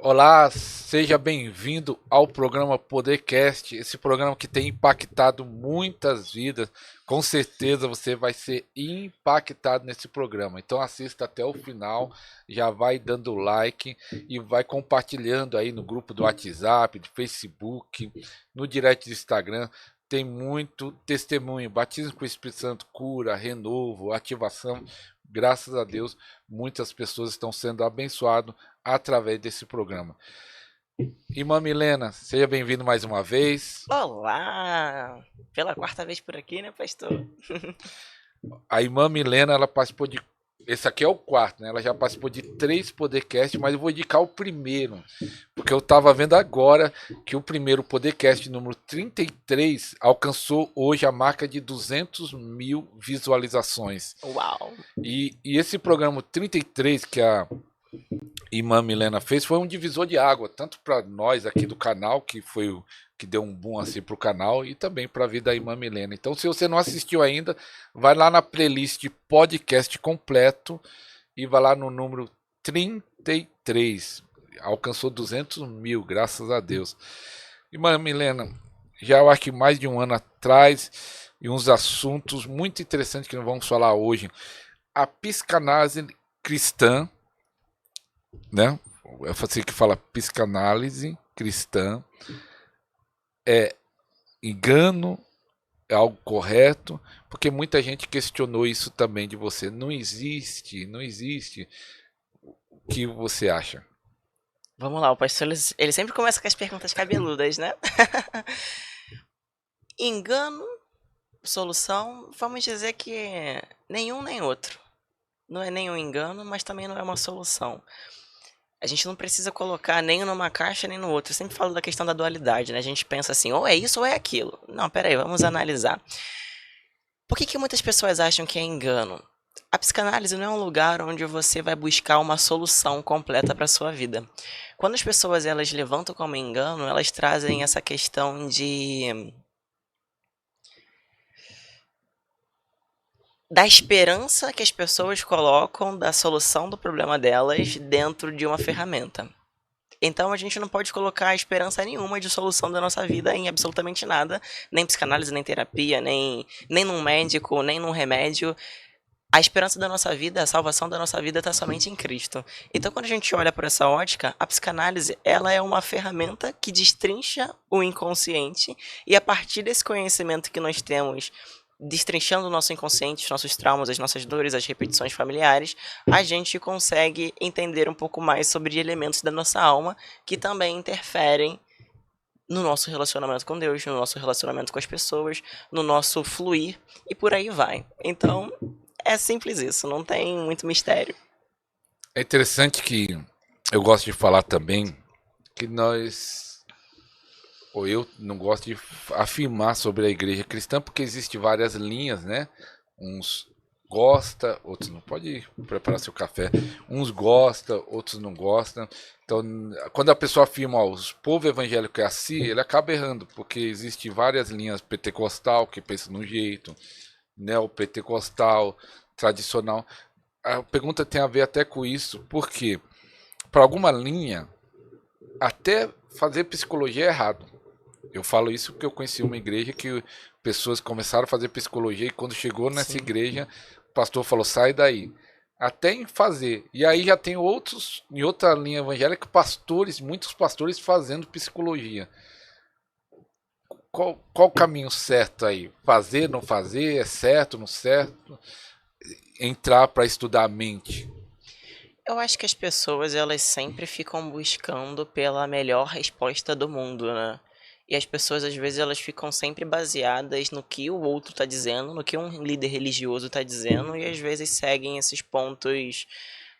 Olá, seja bem-vindo ao programa Podercast, esse programa que tem impactado muitas vidas. Com certeza você vai ser impactado nesse programa. Então assista até o final, já vai dando like e vai compartilhando aí no grupo do WhatsApp, do Facebook, no direct do Instagram. Tem muito testemunho, batismo com o Espírito Santo, cura, renovo, ativação. Graças a Deus, muitas pessoas estão sendo abençoadas através desse programa. Irmã Milena, seja bem-vindo mais uma vez. Olá! Pela quarta vez por aqui, né, pastor? A irmã Milena, ela participou de. Esse aqui é o quarto, né? Ela já participou de 3 podcasts, mas eu vou indicar o primeiro, porque eu estava vendo agora que o primeiro podcast, número 33, alcançou hoje a marca de 200 mil visualizações. Uau! E esse programa 33, que a irmã Milena fez, foi um divisor de água, tanto para nós aqui do canal, que foi o que deu um boom assim pro canal, e também para a vida da irmã Milena. Então, se você não assistiu ainda, vai lá na playlist podcast completo e vai lá no número 33. Alcançou 200 mil, graças a Deus. Irmã Milena, já eu acho que mais de um ano atrás, e uns assuntos muito interessantes que nós vamos falar hoje. A psicanálise cristã, né? É você que fala psicanálise cristã, é engano, é algo correto, porque muita gente questionou isso também de você. Não existe, não existe. O que você acha? Vamos lá, o pastor ele sempre começa com as perguntas cabeludas, né? Engano, solução, vamos dizer que nenhum nem outro. Não é nenhum engano, mas também não é uma solução. A gente não precisa colocar nem numa caixa nem no outro. Eu sempre falo da questão da dualidade, né? A gente pensa assim, ou é isso ou é aquilo. Não, peraí, vamos analisar. Por que muitas pessoas acham que é engano? A psicanálise não é um lugar onde você vai buscar uma solução completa para a sua vida. Quando as pessoas elas levantam como engano, elas trazem essa questão da esperança que as pessoas colocam da solução do problema delas dentro de uma ferramenta. Então a gente não pode colocar esperança nenhuma de solução da nossa vida em absolutamente nada, nem psicanálise, nem terapia, nem num médico, nem num remédio. A esperança da nossa vida, a salvação da nossa vida está somente em Cristo. Então, quando a gente olha por essa ótica, a psicanálise ela é uma ferramenta que destrincha o inconsciente e a partir desse conhecimento que nós temos, destrinchando o nosso inconsciente, os nossos traumas, as nossas dores, as repetições familiares, a gente consegue entender um pouco mais sobre elementos da nossa alma que também interferem no nosso relacionamento com Deus, no nosso relacionamento com as pessoas, no nosso fluir e por aí vai. Então, é simples isso, não tem muito mistério. É interessante que eu gosto de falar também que nós, ou eu não gosto de afirmar sobre a igreja cristã, porque existe várias linhas, né? Uns gosta, outros não. Pode preparar seu café. Uns gosta, outros não gostam. Então, quando a pessoa afirma, ó, o povo evangélico é assim, ele acaba errando, porque existe várias linhas pentecostal que pensa num jeito, neopentecostal, tradicional. A pergunta tem a ver até com isso, porque para alguma linha, até fazer psicologia é errado. Eu falo isso porque eu conheci uma igreja que pessoas começaram a fazer psicologia e quando chegou nessa Sim. igreja, o pastor falou: sai daí. Até em fazer. E aí já tem outros, em outra linha evangélica, pastores, muitos pastores fazendo psicologia. Qual o caminho certo aí? Fazer, não fazer? É certo, não certo? Entrar para estudar a mente. Eu acho que as pessoas elas sempre ficam buscando pela melhor resposta do mundo, né? E as pessoas às vezes elas ficam sempre baseadas no que o outro está dizendo, no que um líder religioso está dizendo e às vezes seguem esses pontos.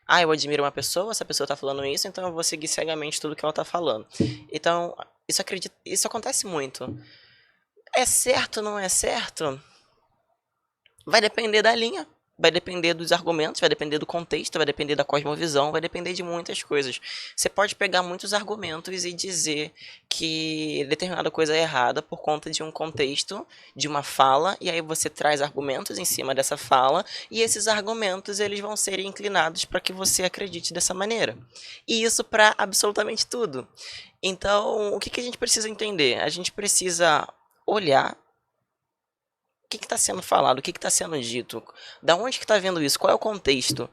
Ah, eu admiro uma pessoa, essa pessoa está falando isso, então eu vou seguir cegamente tudo que ela está falando. Então, isso acontece muito. É certo, não é certo? Vai depender da linha. vai depender dos argumentos, vai depender do contexto, vai depender da cosmovisão, vai depender de muitas coisas. Você pode pegar muitos argumentos e dizer que determinada coisa é errada por conta de um contexto, de uma fala, e aí você traz argumentos em cima dessa fala, e esses argumentos eles vão ser inclinados para que você acredite dessa maneira. E isso para absolutamente tudo. Então, o que a gente precisa entender? A gente precisa olhar o que está sendo falado, o que está sendo dito, da onde que está vendo isso, qual é o contexto,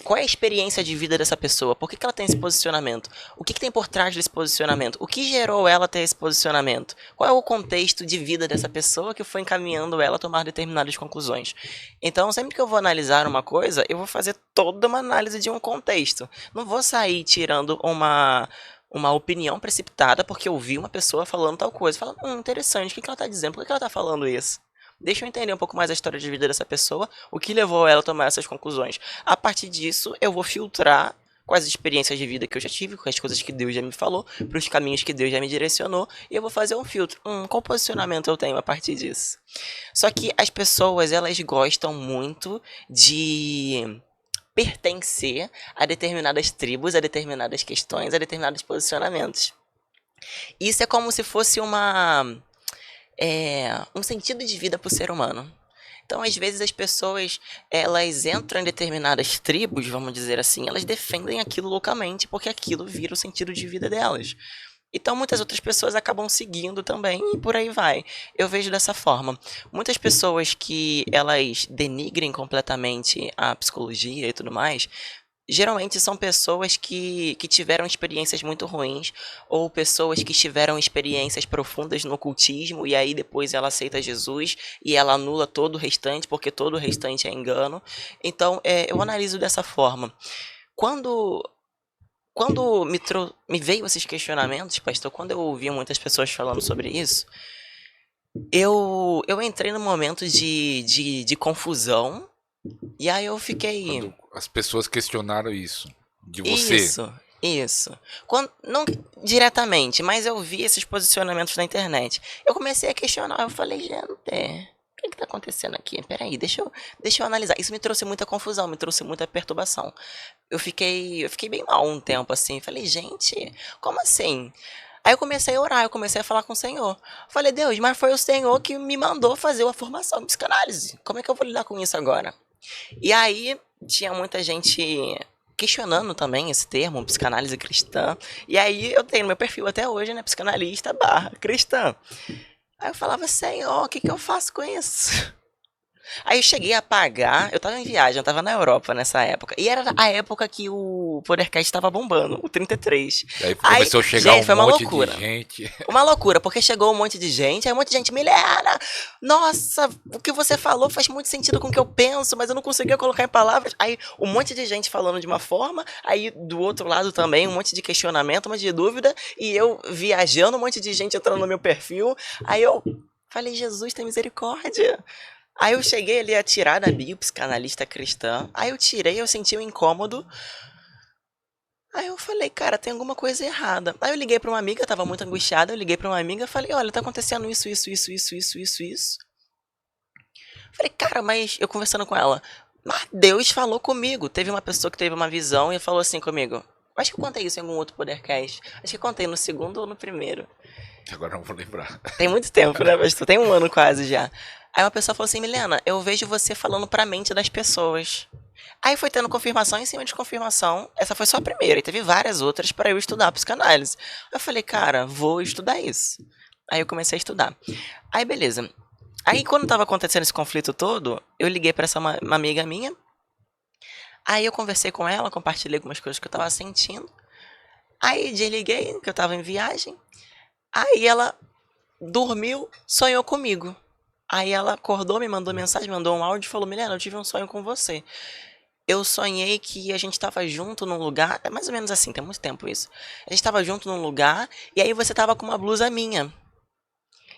qual é a experiência de vida dessa pessoa, por que ela tem esse posicionamento, o que tem por trás desse posicionamento, o que gerou ela a ter esse posicionamento, qual é o contexto de vida dessa pessoa que foi encaminhando ela a tomar determinadas conclusões. Então, sempre que eu vou analisar uma coisa, eu vou fazer toda uma análise de um contexto. Não vou sair tirando uma opinião precipitada porque eu vi uma pessoa falando tal coisa. Fala, interessante, o que ela está dizendo? Por que ela está falando isso? Deixa eu entender um pouco mais a história de vida dessa pessoa, o que levou ela a tomar essas conclusões. A partir disso, eu vou filtrar com as experiências de vida que eu já tive, com as coisas que Deus já me falou, para os caminhos que Deus já me direcionou, e eu vou fazer um filtro. Qual posicionamento eu tenho a partir disso? Só que as pessoas, elas gostam muito de pertencer a determinadas tribos, a determinadas questões, a determinados posicionamentos. Isso é como se fosse um sentido de vida para o ser humano. Então, às vezes, as pessoas, elas entram em determinadas tribos, vamos dizer assim, elas defendem aquilo loucamente, porque aquilo vira o sentido de vida delas. Então, muitas outras pessoas acabam seguindo também, e por aí vai. Eu vejo dessa forma. Muitas pessoas que elas denigrem completamente a psicologia e tudo mais, geralmente são pessoas que tiveram experiências muito ruins, ou pessoas que tiveram experiências profundas no ocultismo, e aí depois ela aceita Jesus, e ela anula todo o restante, porque todo o restante é engano. Então, eu analiso dessa forma. Quando me veio esses questionamentos, pastor, quando eu ouvi muitas pessoas falando sobre isso, eu entrei num momento de confusão, e aí eu fiquei... Quando as pessoas questionaram isso de você. Isso. Não diretamente, mas eu vi esses posicionamentos na internet. Eu comecei a questionar, eu falei, gente, o que tá acontecendo aqui? Peraí, deixa eu analisar. Isso me trouxe muita confusão, me trouxe muita perturbação. Eu fiquei bem mal um tempo, assim. Falei, gente, como assim? Aí eu comecei a orar, eu comecei a falar com o Senhor. Falei, Deus, mas foi o Senhor que me mandou fazer uma formação em psicanálise. Como é que eu vou lidar com isso agora? E aí, tinha muita gente questionando também esse termo, psicanálise cristã. E aí, eu tenho no meu perfil até hoje, né, psicanalista barra cristã. Aí eu falava, Senhor, o que eu faço com isso? Aí eu cheguei a pagar, eu tava em viagem, eu tava na Europa nessa época. E era a época que o Podercast tava bombando, o 33. Aí começou a chegar gente, foi uma monte loucura. de gente. Uma loucura, porque chegou um monte de gente, aí um monte de gente, Milena, nossa, o que você falou faz muito sentido com o que eu penso, mas eu não conseguia colocar em palavras. Aí um monte de gente falando de uma forma, aí do outro lado também um monte de questionamento, um monte de dúvida, e eu viajando, um monte de gente entrando no meu perfil. Aí eu falei, Jesus, tem misericórdia. Aí eu cheguei ali a tirar da bio, psicanalista cristã. Aí eu tirei, eu senti um incômodo. Aí eu falei, cara, tem alguma coisa errada. Aí eu liguei pra uma amiga, tava muito angustiada. Eu liguei pra uma amiga e falei, olha, tá acontecendo isso. Falei, cara, mas eu conversando com ela, mas Deus falou comigo. Teve uma pessoa que teve uma visão e falou assim comigo. Acho que eu contei isso em algum outro podcast. Acho que eu contei no segundo ou no primeiro. Agora não vou lembrar. Tem muito tempo, né, pastor? Tem um ano quase já. Aí uma pessoa falou assim, Milena, eu vejo você falando pra mente das pessoas. Aí foi tendo confirmação em cima de confirmação. Essa foi só a primeira, e teve várias outras para eu estudar psicanálise. Aí eu falei, cara, vou estudar isso. Aí eu comecei a estudar. Aí beleza. Aí quando tava acontecendo esse conflito todo, eu liguei pra essa uma amiga minha. Aí eu conversei com ela, compartilhei algumas coisas que eu tava sentindo. Aí desliguei, que eu tava em viagem. Aí ela dormiu, sonhou comigo. Aí ela acordou, me mandou mensagem, mandou um áudio e falou, Milena, eu tive um sonho com você. Eu sonhei que a gente tava junto num lugar, é mais ou menos assim, tem muito tempo isso. A gente tava junto num lugar, e aí você tava com uma blusa minha.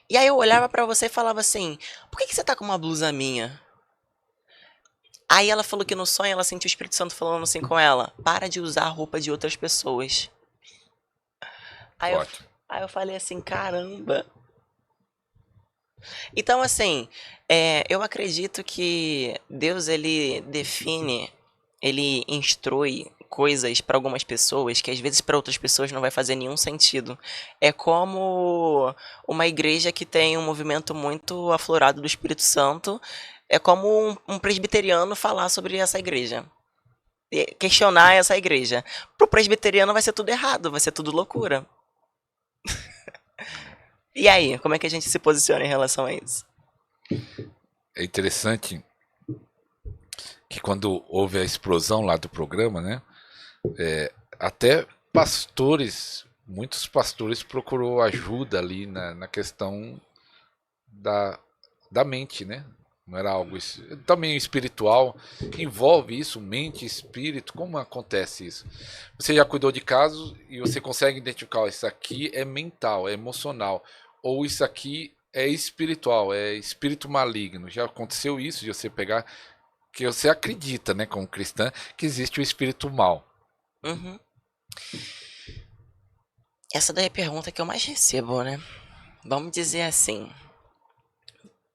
E aí eu olhava pra você e falava assim, por que você tá com uma blusa minha? Aí ela falou que no sonho ela sentiu o Espírito Santo falando assim com ela, para de usar a roupa de outras pessoas. Aí eu falei assim, caramba. Então, assim, eu acredito que Deus, ele define, ele instrui coisas para algumas pessoas que às vezes para outras pessoas não vai fazer nenhum sentido. É como uma igreja que tem um movimento muito aflorado do Espírito Santo, é como um presbiteriano falar sobre essa igreja. Questionar essa igreja. Pro presbiteriano vai ser tudo errado, vai ser tudo loucura. E aí, como é que a gente se posiciona em relação a isso? É interessante que quando houve a explosão lá do programa, né? Até pastores, muitos pastores procurou ajuda ali na questão da, da mente, né? Não era algo também espiritual, que envolve isso, mente, espírito. Como acontece isso? Você já cuidou de casos e você consegue identificar, isso aqui é mental, é emocional, ou isso aqui é espiritual, é espírito maligno. Já aconteceu isso de você pegar, que você acredita, né, como cristã, que existe o espírito mal. Uhum. Essa daí é a pergunta que eu mais recebo, né? Vamos dizer assim.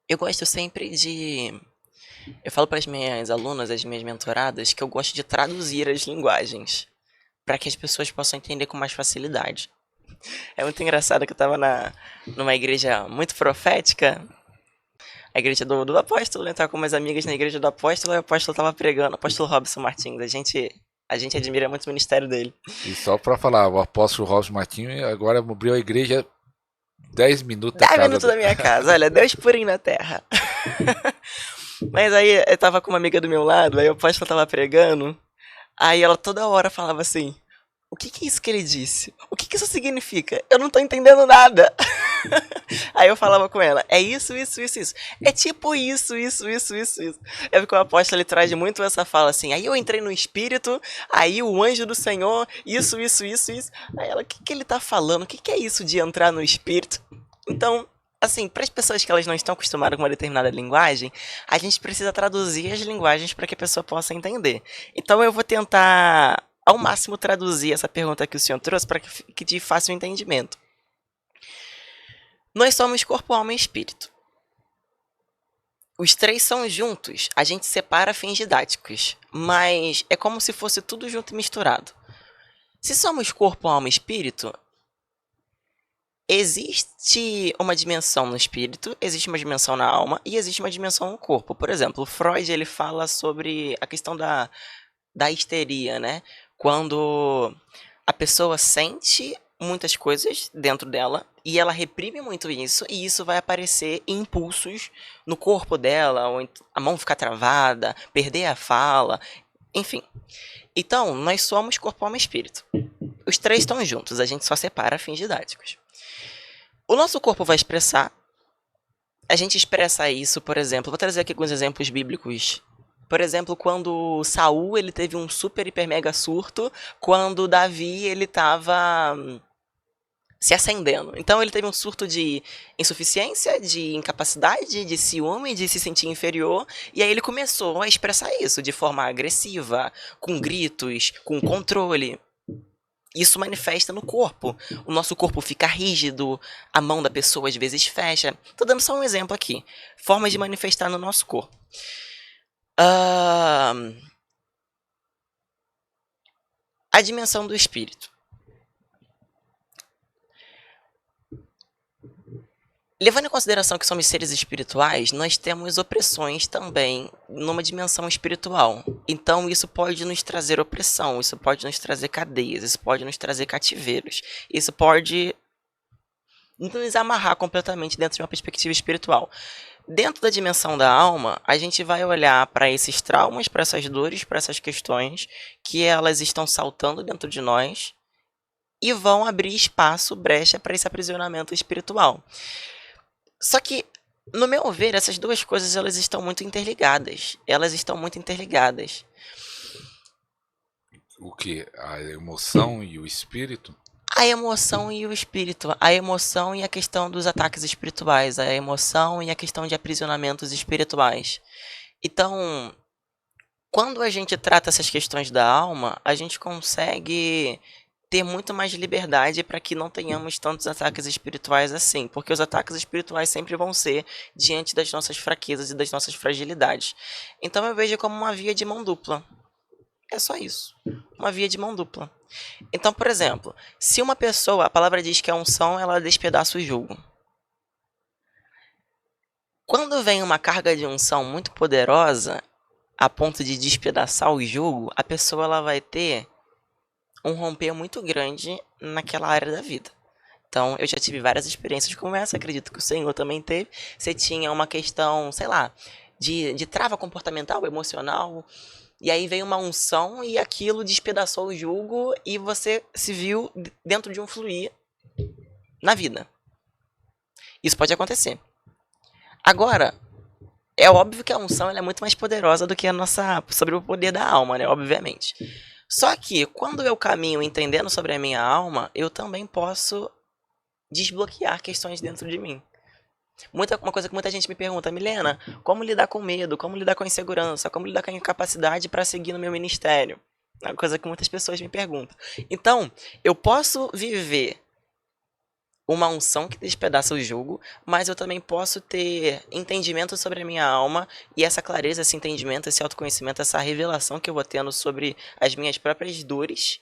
Eu gosto sempre de. Eu falo para as minhas alunas, as minhas mentoradas, que eu gosto de traduzir as linguagens para que as pessoas possam entender com mais facilidade. É muito engraçado que eu estava numa igreja muito profética, a igreja do apóstolo, né? Tava com umas amigas na igreja do apóstolo, e o apóstolo estava pregando, o apóstolo Robson Martins. A gente admira muito o ministério dele. E só para falar, o apóstolo Robson Martinho agora abriu a igreja 10 minutos da 10 casa minutos da dele. minha casa, olha, Deus purinho na terra. Mas aí eu tava com uma amiga do meu lado, aí o apóstolo tava pregando, aí ela toda hora falava assim: o que que é isso que ele disse? O que que isso significa? Eu não tô entendendo nada. Aí eu falava com ela: é isso, isso, isso, isso. É tipo isso, isso, isso, isso, isso. É porque o apóstolo ele traz muito essa fala assim. Aí eu entrei no espírito, aí o anjo do Senhor, isso, isso, isso, isso. Aí ela: o que que ele tá falando? O que que é isso de entrar no espírito? Então, assim, para as pessoas que elas não estão acostumadas com uma determinada linguagem, a gente precisa traduzir as linguagens para que a pessoa possa entender. Então eu vou tentar ao máximo traduzir essa pergunta que o senhor trouxe para que fique de fácil entendimento. Nós somos corpo, alma e espírito. Os três são juntos, a gente separa fins didáticos, mas é como se fosse tudo junto e misturado. Se somos corpo, alma e espírito, existe uma dimensão no espírito, existe uma dimensão na alma e existe uma dimensão no corpo. Por exemplo, Freud ele fala sobre a questão da histeria, né? Quando a pessoa sente muitas coisas dentro dela e ela reprime muito isso, e isso vai aparecer em impulsos no corpo dela, ou a mão ficar travada, perder a fala, enfim. Então, nós somos corpo, alma e espírito. Os três estão juntos, a gente só separa fins didáticos. O nosso corpo vai expressar, a gente expressa isso, por exemplo, vou trazer aqui alguns exemplos bíblicos. Por exemplo, quando Saul ele teve um super, hiper, mega surto, quando Davi ele estava se acendendo. Então ele teve um surto de insuficiência, de incapacidade, de ciúme, de se sentir inferior, e aí ele começou a expressar isso de forma agressiva, com gritos, com controle. Isso manifesta no corpo. O nosso corpo fica rígido, a mão da pessoa às vezes fecha. Tô dando só um exemplo aqui. Formas de manifestar no nosso corpo. A dimensão do espírito. Levando em consideração que somos seres espirituais, nós temos opressões também numa dimensão espiritual. Então isso pode nos trazer opressão, isso pode nos trazer cadeias, isso pode nos trazer cativeiros, isso pode nos amarrar completamente dentro de uma perspectiva espiritual. Dentro da dimensão da alma, a gente vai olhar para esses traumas, para essas dores, para essas questões que elas estão saltando dentro de nós e vão abrir espaço, brecha para esse aprisionamento espiritual. Só que, no meu ver, essas duas coisas elas estão muito interligadas. Elas estão muito interligadas. O que? A emoção e o espírito? A emoção e o espírito. A emoção e a questão dos ataques espirituais. A emoção e a questão de aprisionamentos espirituais. Então, quando a gente trata essas questões da alma, a gente consegue ter muito mais liberdade para que não tenhamos tantos ataques espirituais assim, porque os ataques espirituais sempre vão ser diante das nossas fraquezas e das nossas fragilidades. Então eu vejo como uma via de mão dupla. É só isso. Uma via de mão dupla. Então, por exemplo, se uma pessoa, a palavra diz que a unção, ela despedaça o jugo. Quando vem uma carga de unção muito poderosa, a ponto de despedaçar o jugo, a pessoa ela vai ter um romper muito grande naquela área da vida. Então, eu já tive várias experiências como essa, acredito que o Senhor também teve. Você tinha uma questão, sei lá, de trava comportamental, emocional, e aí veio uma unção e aquilo despedaçou o jugo e você se viu dentro de um fluir na vida. Isso pode acontecer. Agora, é óbvio que a unção ela é muito mais poderosa do que a nossa, sobre o poder da alma, né? Obviamente. Só que, quando eu caminho entendendo sobre a minha alma, eu também posso desbloquear questões dentro de mim. Uma coisa que muita gente me pergunta, Milena, como lidar com medo, como lidar com a insegurança, como lidar com a incapacidade para seguir no meu ministério? É uma coisa que muitas pessoas me perguntam. Então, eu posso viver uma unção que despedaça o jugo, mas eu também posso ter entendimento sobre a minha alma e essa clareza, esse entendimento, esse autoconhecimento, essa revelação que eu vou tendo sobre as minhas próprias dores,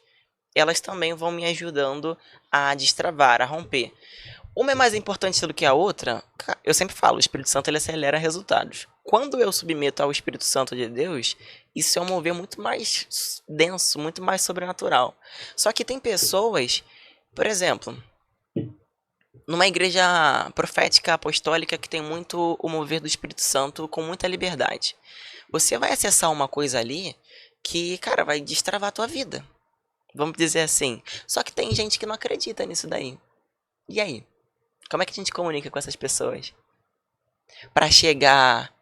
elas também vão me ajudando a destravar, a romper. Uma é mais importante do que a outra, eu sempre falo, o Espírito Santo ele acelera resultados. Quando eu submeto ao Espírito Santo de Deus, isso é um mover muito mais denso, muito mais sobrenatural. Só que tem pessoas, por exemplo, numa igreja profética, apostólica, que tem muito o mover do Espírito Santo com muita liberdade. Você vai acessar uma coisa ali que, cara, vai destravar a tua vida. Vamos dizer assim. Só que tem gente que não acredita nisso daí. E aí? Como é que a gente comunica com essas pessoas? Pra chegar...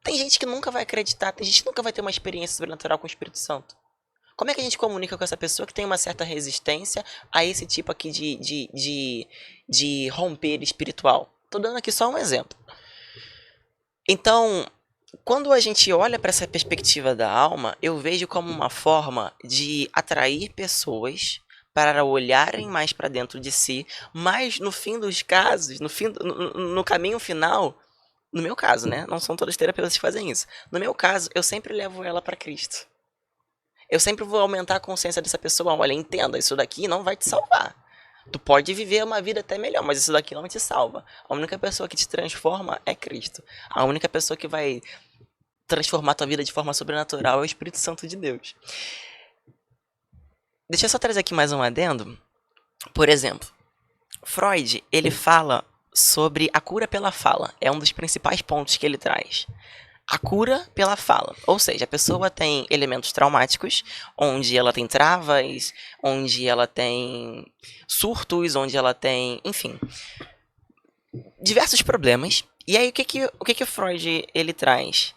Tem gente que nunca vai acreditar, tem gente que nunca vai ter uma experiência sobrenatural com o Espírito Santo. Como é que a gente comunica com essa pessoa que tem uma certa resistência a esse tipo aqui de romper espiritual? Tô dando aqui só um exemplo. Então, quando a gente olha para essa perspectiva da alma, eu vejo como uma forma de atrair pessoas para olharem mais para dentro de si, mas no fim dos casos, no caminho final, no meu caso, né? Não são todos os terapeutas que fazem isso. No meu caso, eu sempre levo ela para Cristo. Eu sempre vou aumentar a consciência dessa pessoa. Olha, entenda, isso daqui não vai te salvar. Tu pode viver uma vida até melhor, mas isso daqui não te salva. A única pessoa que te transforma é Cristo. A única pessoa que vai transformar tua vida de forma sobrenatural é o Espírito Santo de Deus. Deixa eu só trazer aqui mais um adendo. Por exemplo, Freud, ele fala sobre a cura pela fala. É um dos principais pontos que ele traz. A cura pela fala. Ou seja, a pessoa tem elementos traumáticos, onde ela tem travas, onde ela tem surtos, onde ela tem, enfim, diversos problemas. E aí, o que o Freud ele traz?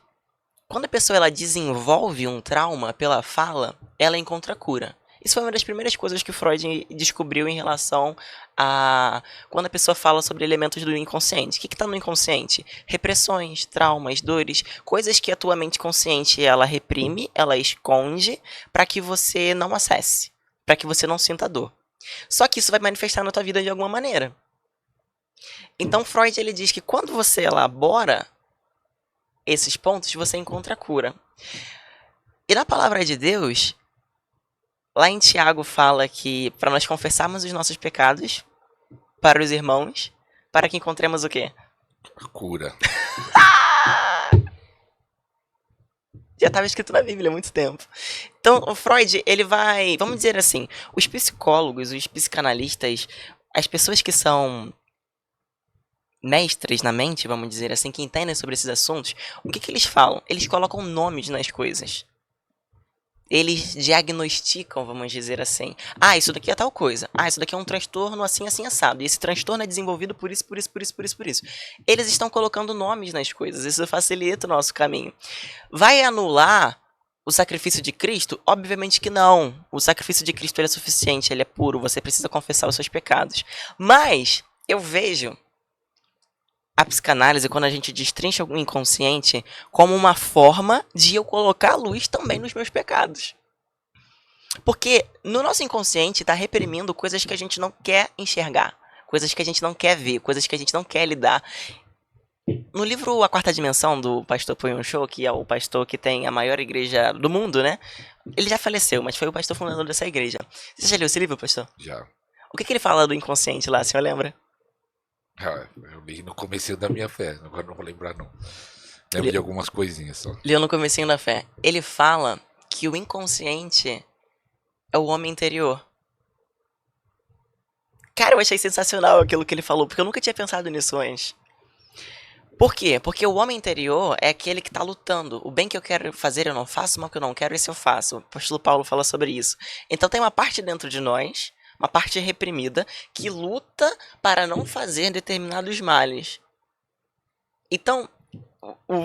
Quando a pessoa ela desenvolve um trauma pela fala, ela encontra cura. Isso foi uma das primeiras coisas que o Freud descobriu em relação a quando a pessoa fala sobre elementos do inconsciente. O que está no inconsciente? Repressões, traumas, dores, coisas que a tua mente consciente ela reprime, ela esconde para que você não acesse, para que você não sinta dor. Só que isso vai manifestar na tua vida de alguma maneira. Então Freud ele diz que quando você elabora esses pontos, você encontra a cura. E na palavra de Deus, lá em Tiago fala que para nós confessarmos os nossos pecados para os irmãos, para que encontremos o quê? A cura. Já estava escrito na Bíblia há muito tempo. Então, o Freud, ele vai, vamos dizer assim, os psicólogos, os psicanalistas, as pessoas que são mestres na mente, vamos dizer assim, que entendem sobre esses assuntos, o que eles falam? Eles colocam nomes nas coisas. Eles diagnosticam, vamos dizer assim. Ah, isso daqui é tal coisa. Ah, isso daqui é um transtorno assim, assim, assado. E esse transtorno é desenvolvido por isso, por isso, por isso, por isso, por isso. Eles estão colocando nomes nas coisas. Isso facilita o nosso caminho. Vai anular o sacrifício de Cristo? Obviamente que não. O sacrifício de Cristo ele é suficiente, ele é puro. Você precisa confessar os seus pecados. Mas eu vejo a psicanálise, quando a gente destrincha o inconsciente, como uma forma de eu colocar a luz também nos meus pecados. Porque no nosso inconsciente tá reprimindo coisas que a gente não quer enxergar, coisas que a gente não quer ver, coisas que a gente não quer lidar. No livro A Quarta Dimensão, do pastor Poyon Show, que é o pastor que tem a maior igreja do mundo, né? Ele já faleceu, mas foi o pastor fundador dessa igreja. Você já leu esse livro, pastor? Já. O que ele fala do inconsciente lá, o senhor lembra? Eu li no começo da minha fé, agora não vou lembrar não. Lembro Ele de algumas coisinhas só. leu no comecinho da fé. Ele fala que o inconsciente é o homem interior. Cara, eu achei sensacional aquilo que ele falou, porque eu nunca tinha pensado nisso antes. Por quê? Porque o homem interior é aquele que está lutando. O bem que eu quero fazer eu não faço, o mal que eu não quero, esse eu faço. O apóstolo Paulo fala sobre isso. Então tem uma parte dentro de nós, uma parte reprimida, que luta para não fazer determinados males. Então,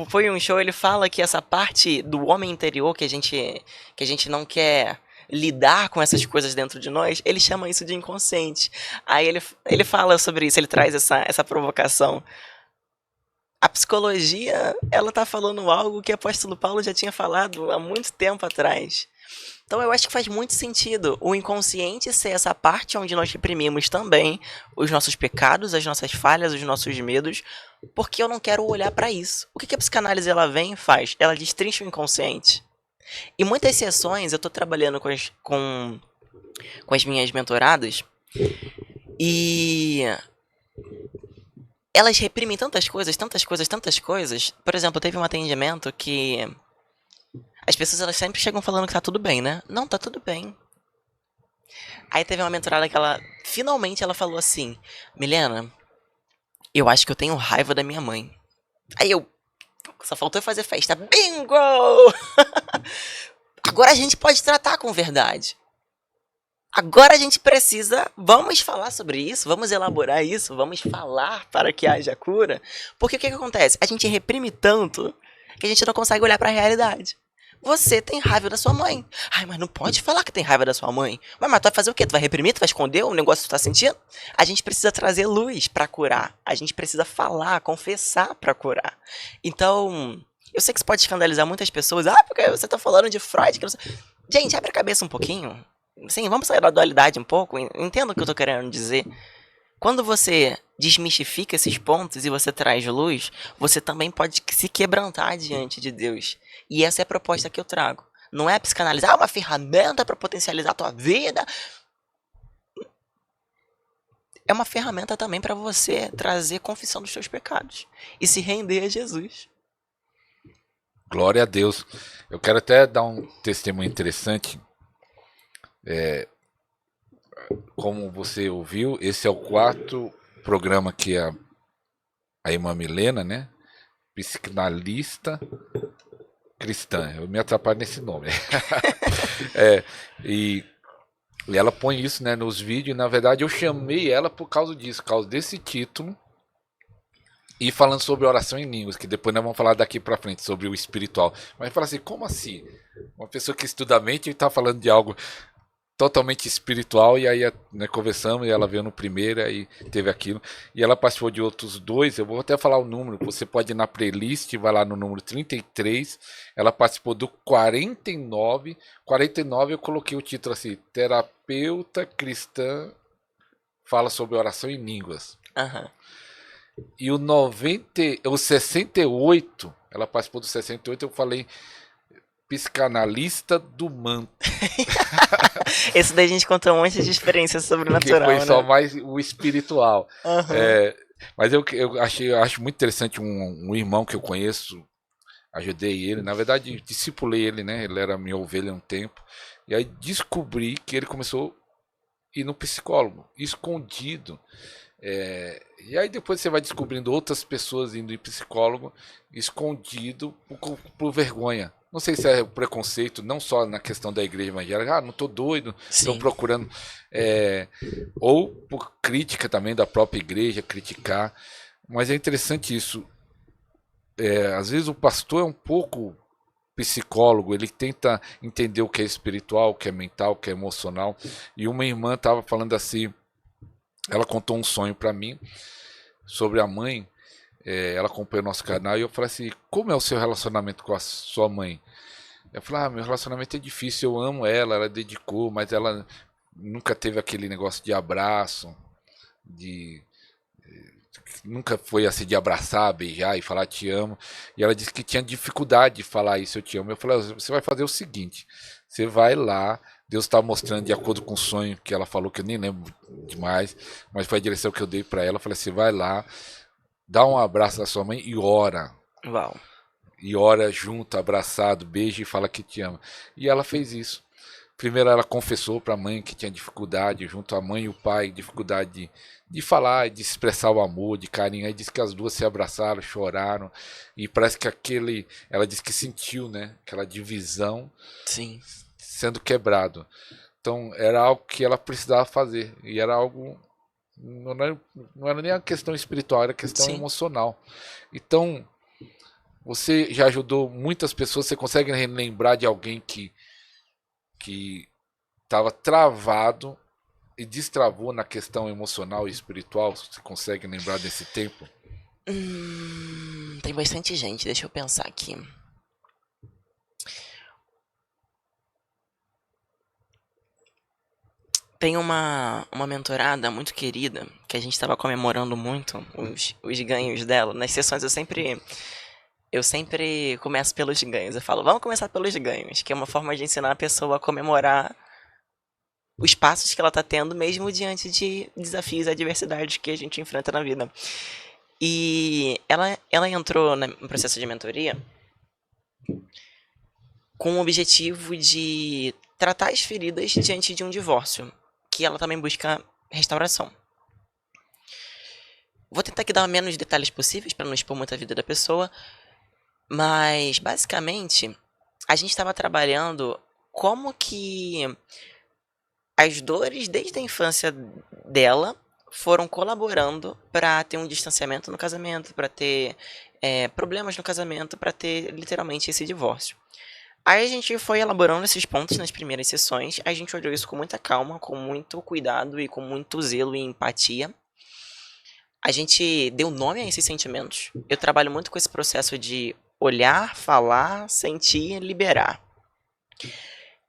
Foi um show, ele fala que essa parte do homem interior que a gente não quer lidar com essas coisas dentro de nós, ele chama isso de inconsciente. Aí ele fala sobre isso, ele traz essa provocação. A psicologia, ela tá falando algo que o apóstolo Paulo já tinha falado há muito tempo atrás. Então eu acho que faz muito sentido o inconsciente ser essa parte onde nós reprimimos também os nossos pecados, as nossas falhas, os nossos medos, porque eu não quero olhar para isso. O que a psicanálise ela vem e faz? Ela destrincha o inconsciente. Em muitas sessões eu estou trabalhando com as minhas mentoradas e elas reprimem tantas coisas, tantas coisas, tantas coisas. Por exemplo, teve um atendimento que as pessoas elas sempre chegam falando que tá tudo bem, né? Não, tá tudo bem. Aí teve uma mentorada que ela, finalmente ela falou assim, Milena, eu acho que eu tenho raiva da minha mãe. Aí eu, só faltou eu fazer festa. Bingo! Agora a gente pode tratar com verdade. Agora a gente precisa, vamos falar sobre isso, vamos elaborar isso, vamos falar para que haja cura. Porque o que acontece? A gente reprime tanto que a gente não consegue olhar para a realidade. Você tem raiva da sua mãe. Ai, mas não pode falar que tem raiva da sua mãe. Mas tu vai fazer o quê? Tu vai reprimir? Tu vai esconder o negócio que tu tá sentindo? A gente precisa trazer luz para curar. A gente precisa falar, confessar para curar. Então, eu sei que isso pode escandalizar muitas pessoas. Ah, porque você tá falando de Freud. Que não sei. Gente, abre a cabeça um pouquinho. Sim, vamos sair da dualidade um pouco. Entenda o que eu tô querendo dizer. Quando você desmistifica esses pontos e você traz luz, você também pode se quebrantar diante de Deus. E essa é a proposta que eu trago. Não é psicanalizar uma ferramenta para potencializar a tua vida. É uma ferramenta também para você trazer confissão dos seus pecados e se render a Jesus. Glória a Deus. Eu quero até dar um testemunho interessante. Como você ouviu, esse é o quarto programa que a irmã Milena, né? Psicanalista cristã. Eu me atrapalho nesse nome. E ela põe isso, né, nos vídeos. E, na verdade, eu chamei ela por causa disso, por causa desse título. E falando sobre oração em línguas, que depois nós vamos falar daqui pra frente sobre o espiritual. Mas fala assim, como assim? Uma pessoa que estuda a mente está falando de algo totalmente espiritual, e aí, né, conversamos, e ela veio no primeiro, aí teve aquilo, e ela participou de outros dois. Eu vou até falar o número, você pode ir na playlist, vai lá no número 33, ela participou do 49 eu coloquei o título assim, terapeuta cristã fala sobre oração em línguas. Aham. E o 68, ela participou do 68, eu falei psicanalista do manto. Esse daí a gente contou um monte de experiências Que sobrenatural, foi só né? mais o espiritual. Aham. Mas eu acho muito interessante um irmão que eu conheço, ajudei ele, na verdade discipulei ele, né? Ele era minha ovelha há um tempo. E aí descobri que ele começou a ir no psicólogo, escondido. E aí depois você vai descobrindo outras pessoas indo em psicólogo, escondido por vergonha. Não sei se é preconceito, não só na questão da igreja evangélica, não tô doido, estão Sim. procurando, ou por crítica também da própria igreja, criticar. Mas é interessante isso. Às vezes o pastor é um pouco psicólogo, ele tenta entender o que é espiritual, o que é mental, o que é emocional. E uma irmã estava falando assim, ela contou um sonho para mim sobre a mãe. Ela acompanhou o nosso canal e eu falei assim, como é o seu relacionamento com a sua mãe? Eu falei, meu relacionamento é difícil, eu amo ela, ela dedicou, mas ela nunca teve aquele negócio de abraço, de nunca foi assim de abraçar, beijar e falar te amo. E ela disse que tinha dificuldade de falar isso, eu te amo. Eu falei, você vai fazer o seguinte, você vai lá, Deus está mostrando de acordo com o sonho que ela falou, que eu nem lembro demais, mas foi a direção que eu dei para ela. Eu falei, você vai lá, dá um abraço na sua mãe e ora. Uau. E ora junto, abraçado, beija e fala que te ama. E ela fez isso. Primeiro ela confessou para a mãe que tinha dificuldade, junto à mãe e o pai, dificuldade de falar, de expressar o amor, de carinho. Aí disse que as duas se abraçaram, choraram. E parece que ela disse que sentiu, né? Aquela divisão Sim. sendo quebrado. Então era algo que ela precisava fazer. E era algo. Não era nem a questão espiritual, era a questão Sim. emocional. Então, você já ajudou muitas pessoas. Você consegue lembrar de alguém que estava travado e destravou na questão emocional e espiritual? Você consegue lembrar desse tempo? Tem bastante gente, deixa eu pensar aqui. Tem uma mentorada muito querida, que a gente estava comemorando muito os ganhos dela. Nas sessões eu sempre começo pelos ganhos. Eu falo, vamos começar pelos ganhos, que é uma forma de ensinar a pessoa a comemorar os passos que ela está tendo, mesmo diante de desafios e adversidades que a gente enfrenta na vida. E ela entrou no processo de mentoria com o objetivo de tratar as feridas diante de um divórcio, que ela também busca restauração. Vou tentar aqui dar menos detalhes possíveis para não expor muito a vida da pessoa, mas basicamente a gente estava trabalhando como que as dores desde a infância dela foram colaborando para ter um distanciamento no casamento, para ter problemas no casamento, para ter literalmente esse divórcio. Aí a gente foi elaborando esses pontos nas primeiras sessões, a gente olhou isso com muita calma, com muito cuidado e com muito zelo e empatia. A gente deu nome a esses sentimentos. Eu trabalho muito com esse processo de olhar, falar, sentir, liberar.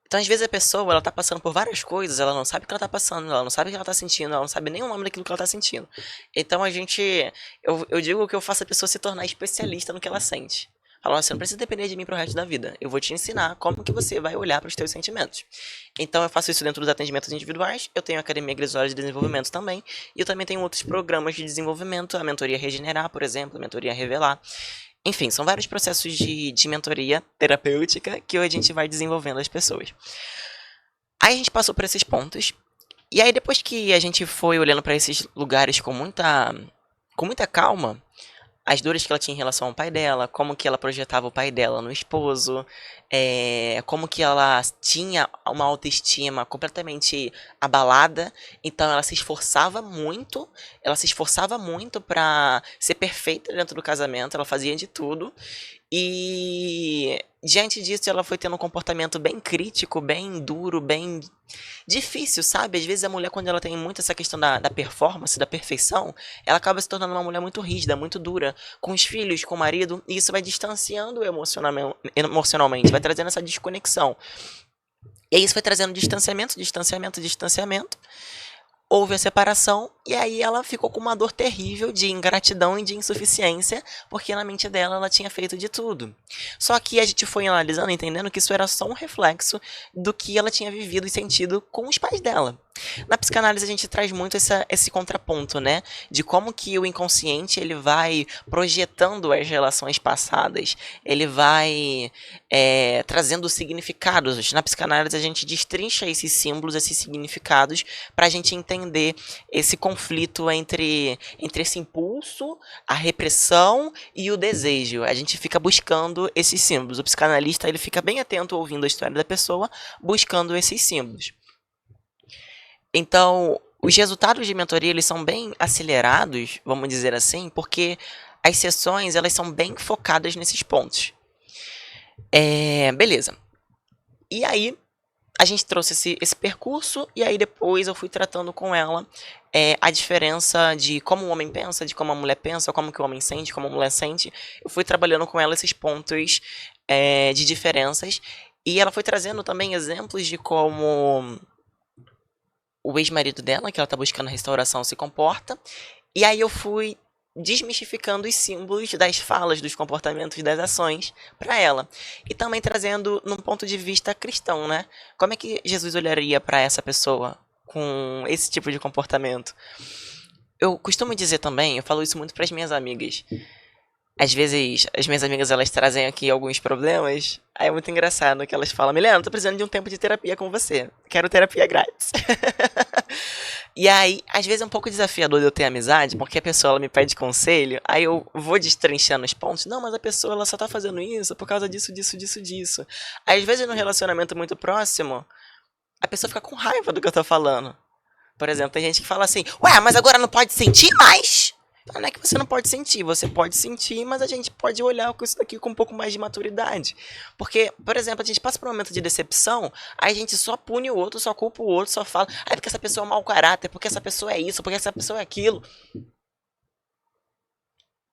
Então, às vezes a pessoa, ela tá passando por várias coisas, ela não sabe o que ela tá passando, ela não sabe o que ela tá sentindo, ela não sabe nem o nome daquilo que ela tá sentindo. Então eu digo que eu faço a pessoa se tornar especialista no que ela sente. Fala, você não precisa depender de mim pro resto da vida. Eu vou te ensinar como que você vai olhar para os teus sentimentos. Então eu faço isso dentro dos atendimentos individuais, eu tenho a Academia Grisória de Desenvolvimento também, e eu também tenho outros programas de desenvolvimento, a Mentoria Regenerar, por exemplo, a Mentoria Revelar. Enfim, são vários processos de mentoria terapêutica que a gente vai desenvolvendo as pessoas. Aí a gente passou por esses pontos, e aí depois que a gente foi olhando para esses lugares com muita calma, as dores que ela tinha em relação ao pai dela, como que ela projetava o pai dela no esposo, como que ela tinha uma autoestima completamente abalada, então ela se esforçava muito para ser perfeita dentro do casamento, ela fazia de tudo, e diante disso ela foi tendo um comportamento bem crítico, bem duro, bem difícil, sabe? Às vezes a mulher, quando ela tem muito essa questão da performance, da perfeição, ela acaba se tornando uma mulher muito rígida, muito dura, com os filhos, com o marido, e isso vai distanciando emocionalmente, vai trazendo essa desconexão. E aí isso vai trazendo distanciamento. Houve a separação, e aí ela ficou com uma dor terrível de ingratidão e de insuficiência, porque na mente dela ela tinha feito de tudo. Só que a gente foi analisando, entendendo que isso era só um reflexo do que ela tinha vivido e sentido com os pais dela. Na psicanálise a gente traz muito esse contraponto, né? De como que o inconsciente ele vai projetando as relações passadas, ele vai trazendo significados. Na psicanálise a gente destrincha esses símbolos, esses significados, para a gente entender esse conflito entre esse impulso, a repressão e o desejo. A gente fica buscando esses símbolos. O psicanalista ele fica bem atento ouvindo a história da pessoa, buscando esses símbolos. Então, os resultados de mentoria eles são bem acelerados, vamos dizer assim, porque as sessões elas são bem focadas nesses pontos. Beleza. E aí, a gente trouxe esse percurso, e aí depois eu fui tratando com ela a diferença de como o homem pensa, de como a mulher pensa, como que o homem sente, como a mulher sente. Eu fui trabalhando com ela esses pontos de diferenças, E ela foi trazendo também exemplos de como o ex-marido dela, que ela tá buscando restauração, se comporta. E aí eu fui desmistificando os símbolos das falas, dos comportamentos, das ações para ela. E também trazendo num ponto de vista cristão, né? Como é que Jesus olharia para essa pessoa com esse tipo de comportamento? Eu costumo dizer também, eu falo isso muito para as minhas amigas. Às vezes, as minhas amigas, elas trazem aqui alguns problemas. Aí é muito engraçado que elas falam: Milena, tô precisando de um tempo de terapia com você. Quero terapia grátis. E aí, às vezes é um pouco desafiador de eu ter amizade, porque a pessoa ela me pede conselho, aí eu vou destrinchando os pontos. Não, mas a pessoa ela só tá fazendo isso por causa disso, disso, disso, disso. Aí, às vezes, num relacionamento muito próximo, a pessoa fica com raiva do que eu tô falando. Por exemplo, tem gente que fala assim: ué, mas agora não pode sentir mais? Não é que você não pode sentir, você pode sentir, mas a gente pode olhar com isso daqui com um pouco mais de maturidade. Porque, por exemplo, a gente passa por um momento de decepção, aí a gente só pune o outro, só culpa o outro, só fala: ah, porque essa pessoa é um mau caráter, porque essa pessoa é isso, porque essa pessoa é aquilo.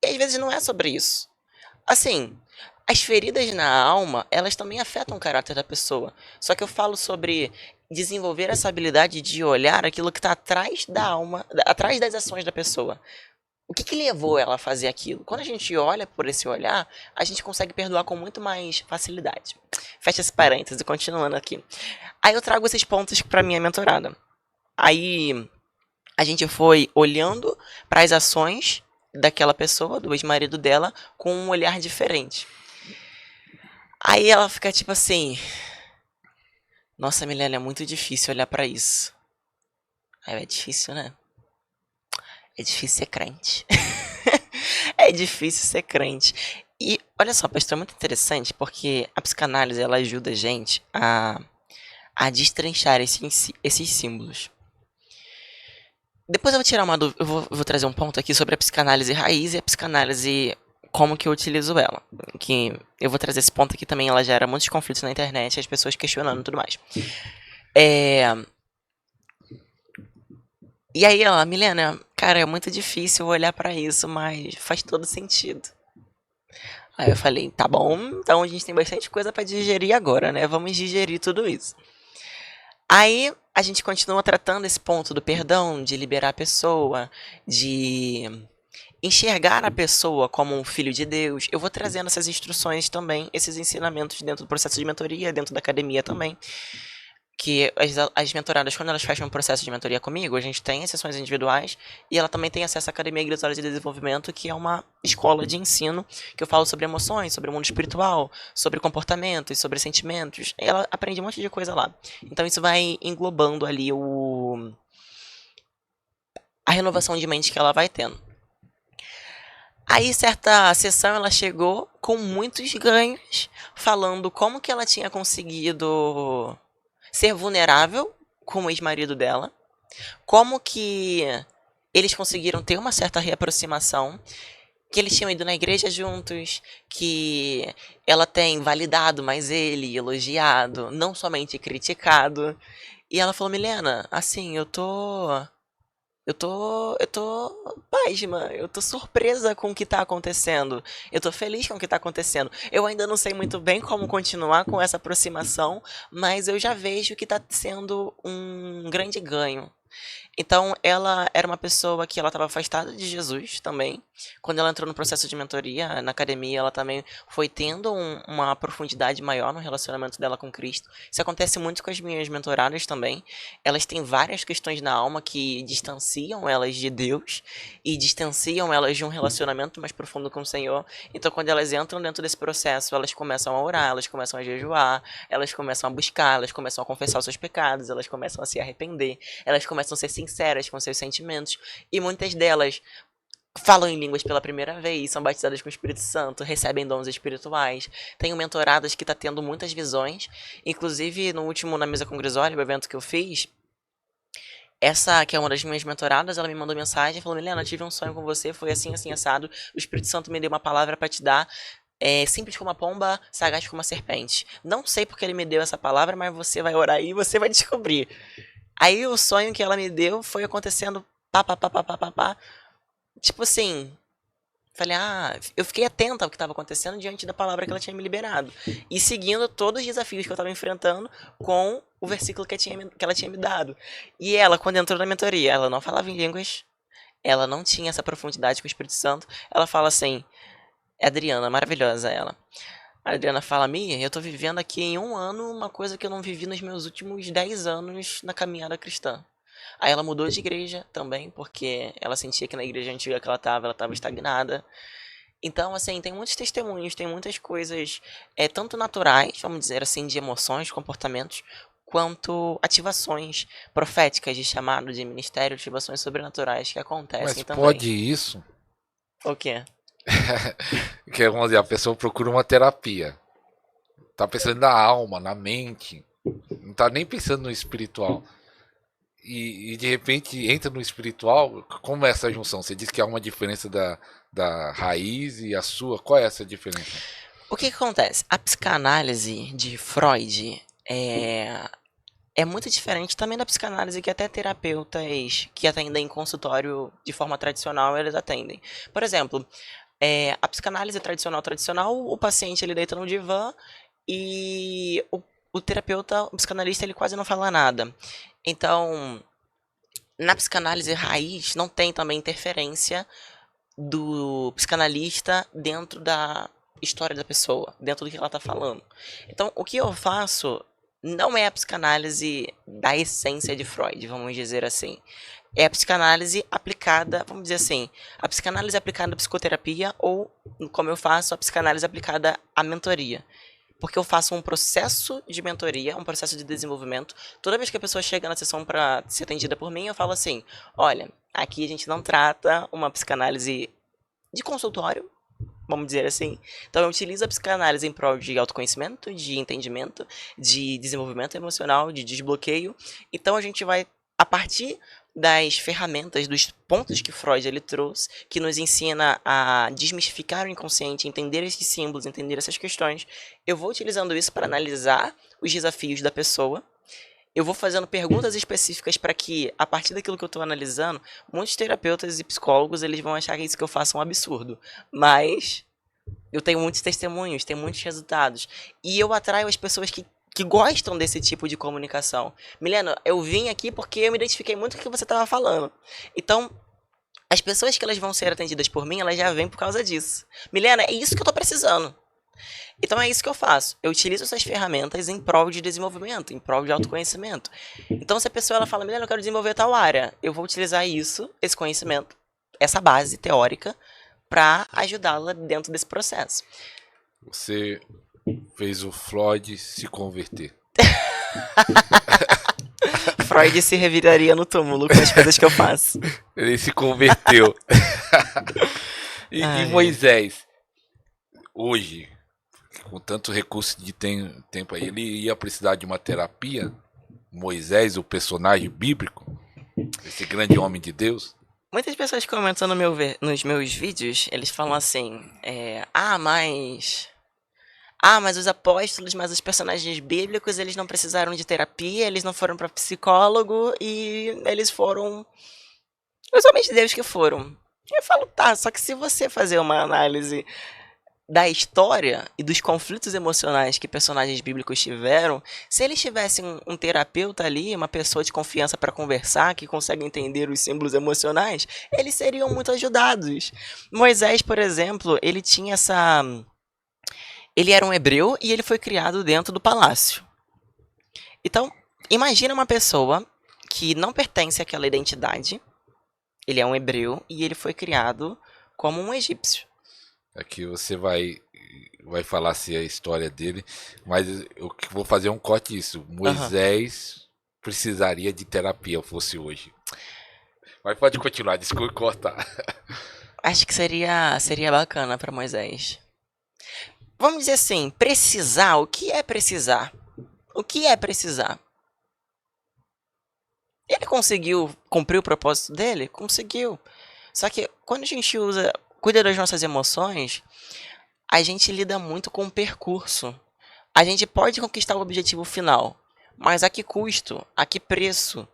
E às vezes não é sobre isso. Assim, as feridas na alma, elas também afetam o caráter da pessoa. Só que eu falo sobre desenvolver essa habilidade de olhar aquilo que está atrás da alma, atrás das ações da pessoa. O que levou ela a fazer aquilo? Quando a gente olha por esse olhar, a gente consegue perdoar com muito mais facilidade. Fecha esse parêntese, continuando aqui. Aí eu trago esses pontos para minha mentorada. Aí a gente foi olhando para as ações daquela pessoa, do ex-marido dela, com um olhar diferente. Aí ela fica tipo assim: nossa, Milena, é muito difícil olhar para isso. Aí é difícil, né? É difícil ser crente. É difícil ser crente. E olha só, pastor, é muito interessante porque a psicanálise ela ajuda a gente a destrinchar esses símbolos. Depois eu vou tirar uma dúvida, eu vou trazer um ponto aqui sobre a psicanálise raiz e a psicanálise como que eu utilizo ela. Que eu vou trazer esse ponto aqui também, ela gera muitos conflitos na internet, as pessoas questionando e tudo mais. E aí ela: Milena, cara, é muito difícil olhar pra isso, mas faz todo sentido. Aí eu falei: tá bom, então a gente tem bastante coisa pra digerir agora, né? Vamos digerir tudo isso. Aí a gente continua tratando esse ponto do perdão, de liberar a pessoa, de enxergar a pessoa como um filho de Deus. Eu vou trazendo essas instruções também, esses ensinamentos dentro do processo de mentoria, dentro da academia também. Que as mentoradas, quando elas fecham um processo de mentoria comigo, a gente tem as sessões individuais e ela também tem acesso à Academia Igreja de Desenvolvimento, que é uma escola de ensino que eu falo sobre emoções, sobre o mundo espiritual, sobre comportamentos, sobre sentimentos. E ela aprende um monte de coisa lá. Então isso vai englobando ali a renovação de mente que ela vai tendo. Aí, certa sessão, ela chegou com muitos ganhos, falando como que ela tinha conseguido ser vulnerável com o ex-marido dela, como que eles conseguiram ter uma certa reaproximação, que eles tinham ido na igreja juntos, que ela tem validado mais ele, elogiado, não somente criticado. E ela falou: Milena, assim, pasma, eu tô surpresa com o que tá acontecendo. Eu tô feliz com o que tá acontecendo. Eu ainda não sei muito bem como continuar com essa aproximação, mas eu já vejo que tá sendo um grande ganho. Então, ela era uma pessoa que ela estava afastada de Jesus também. Quando ela entrou no processo de mentoria na academia, ela também foi tendo uma profundidade maior no relacionamento dela com Cristo. Isso acontece muito com as minhas mentoradas também. Elas têm várias questões na alma que distanciam elas de Deus e distanciam elas de um relacionamento mais profundo com o Senhor. Então, quando elas entram dentro desse processo, elas começam a orar, elas começam a jejuar, elas começam a buscar, elas começam a confessar os seus pecados, elas começam a se arrepender, elas começam a ser sinceras com seus sentimentos, e muitas delas falam em línguas pela primeira vez, são batizadas com o Espírito Santo, recebem dons espirituais. Tenho mentoradas que tá tendo muitas visões, inclusive no último Na Mesa com Grisório, o evento que eu fiz, essa que é uma das minhas mentoradas, ela me mandou mensagem e falou: Milena, tive um sonho com você, foi assim, assim, assado, o Espírito Santo me deu uma palavra pra te dar, simples como uma pomba, sagaz como uma serpente. Não sei porque ele me deu essa palavra, mas você vai orar aí e você vai descobrir. Aí o sonho que ela me deu foi acontecendo pá. Tipo assim, Falei, eu fiquei atenta ao que estava acontecendo diante da palavra que ela tinha me liberado. E seguindo todos os desafios que eu estava enfrentando com o versículo que ela tinha me dado. E ela, quando entrou na mentoria, ela não falava em línguas, ela não tinha essa profundidade com o Espírito Santo. Ela fala assim, é a Adriana, maravilhosa ela. A Adriana fala, Mia, eu tô vivendo aqui em um ano uma coisa que eu não vivi nos meus últimos 10 anos na caminhada cristã. Aí ela mudou de igreja também, porque ela sentia que na igreja antiga que ela estava estagnada. Então, assim, tem muitos testemunhos, tem muitas coisas, tanto naturais, vamos dizer assim, de emoções, comportamentos, quanto ativações proféticas de chamado de ministério, ativações sobrenaturais que Mas acontecem também. pode isso? O quê? Que vamos dizer, a pessoa procura uma terapia. Tá pensando na alma, na mente. Não tá nem pensando no espiritual. E de repente entra no espiritual. Como é essa junção? Você diz que há uma diferença da raiz e a sua. Qual é essa diferença? O que acontece? A psicanálise de Freud é muito diferente também da psicanálise que até terapeutas que atendem em consultório de forma tradicional, eles atendem. Por exemplo, a psicanálise tradicional, o paciente ele deita no divã e o terapeuta, o psicanalista, ele quase não fala nada. Então, na psicanálise raiz, não tem também interferência do psicanalista dentro da história da pessoa, dentro do que ela está falando. Então, o que eu faço não é a psicanálise da essência de Freud, vamos dizer assim. É a psicanálise aplicada, vamos dizer assim, a psicanálise aplicada à psicoterapia ou, como eu faço, a psicanálise aplicada à mentoria. Porque eu faço um processo de mentoria, um processo de desenvolvimento. Toda vez que a pessoa chega na sessão para ser atendida por mim, eu falo assim: olha, aqui a gente não trata uma psicanálise de consultório, vamos dizer assim. Então eu utilizo a psicanálise em prol de autoconhecimento, de entendimento, de desenvolvimento emocional, de desbloqueio. Então a gente vai, a partir das ferramentas, dos pontos que Freud ele trouxe, que nos ensina a desmistificar o inconsciente, entender esses símbolos, entender essas questões, eu vou utilizando isso para analisar os desafios da pessoa. Eu vou fazendo perguntas específicas para que, a partir daquilo que eu estou analisando, muitos terapeutas e psicólogos eles vão achar que isso que eu faço é um absurdo. Mas eu tenho muitos testemunhos, tenho muitos resultados. E eu atraio as pessoas que gostam desse tipo de comunicação. Milena, eu vim aqui porque eu me identifiquei muito com o que você estava falando. Então, as pessoas que elas vão ser atendidas por mim, elas já vêm por causa disso. Milena, é isso que eu estou precisando. Então é isso que eu faço. Eu utilizo essas ferramentas em prol de desenvolvimento, em prol de autoconhecimento. Então se a pessoa ela fala, Milena, eu quero desenvolver tal área, eu vou utilizar isso, esse conhecimento, essa base teórica, para ajudá-la dentro desse processo. Você fez o Freud se converter. Freud se reviraria no túmulo com as coisas que eu faço. Ele se converteu. E Moisés, hoje, com tanto recurso de tempo aí, ele ia precisar de uma terapia? Moisés, o personagem bíblico, esse grande homem de Deus? Muitas pessoas comentam nos meus vídeos, eles falam assim, mas os apóstolos, mas os personagens bíblicos, eles não precisaram de terapia, eles não foram para psicólogo e eles foram os homens de Deus que foram. Eu falo, tá, só que se você fazer uma análise da história e dos conflitos emocionais que personagens bíblicos tiveram, se eles tivessem um terapeuta ali, uma pessoa de confiança para conversar, que consegue entender os símbolos emocionais, eles seriam muito ajudados. Moisés, por exemplo, ele tinha essa... Ele era um hebreu e ele foi criado dentro do palácio. Então, imagina uma pessoa que não pertence àquela identidade, ele é um hebreu e ele foi criado como um egípcio. Aqui você vai falar se a história dele, mas eu vou fazer um corte disso. Moisés precisaria de terapia fosse hoje. Mas pode continuar, desculpe cortar. Acho que seria bacana para Moisés. Vamos dizer assim, precisar, o que é precisar? O que é precisar? Ele conseguiu cumprir o propósito dele? Conseguiu. Só que quando a gente cuida das nossas emoções, a gente lida muito com o percurso. A gente pode conquistar o objetivo final, mas a que custo? A que preço?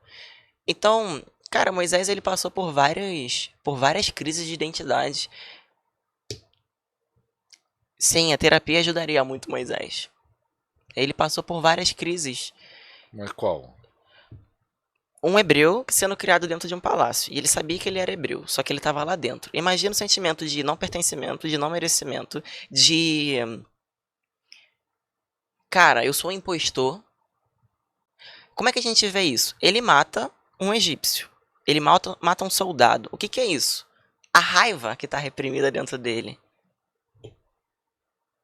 Então, cara, Moisés ele passou por várias crises de identidade. Sim, a terapia ajudaria muito Moisés. Ele passou por várias crises. Mas qual? Um hebreu sendo criado dentro de um palácio. E ele sabia que ele era hebreu, só que ele estava lá dentro. Imagina o sentimento de não pertencimento, de não merecimento, de. Cara, eu sou um impostor. Como é que a gente vê isso? Ele mata um egípcio. Ele mata um soldado. O que, que é isso? A raiva que está reprimida dentro dele.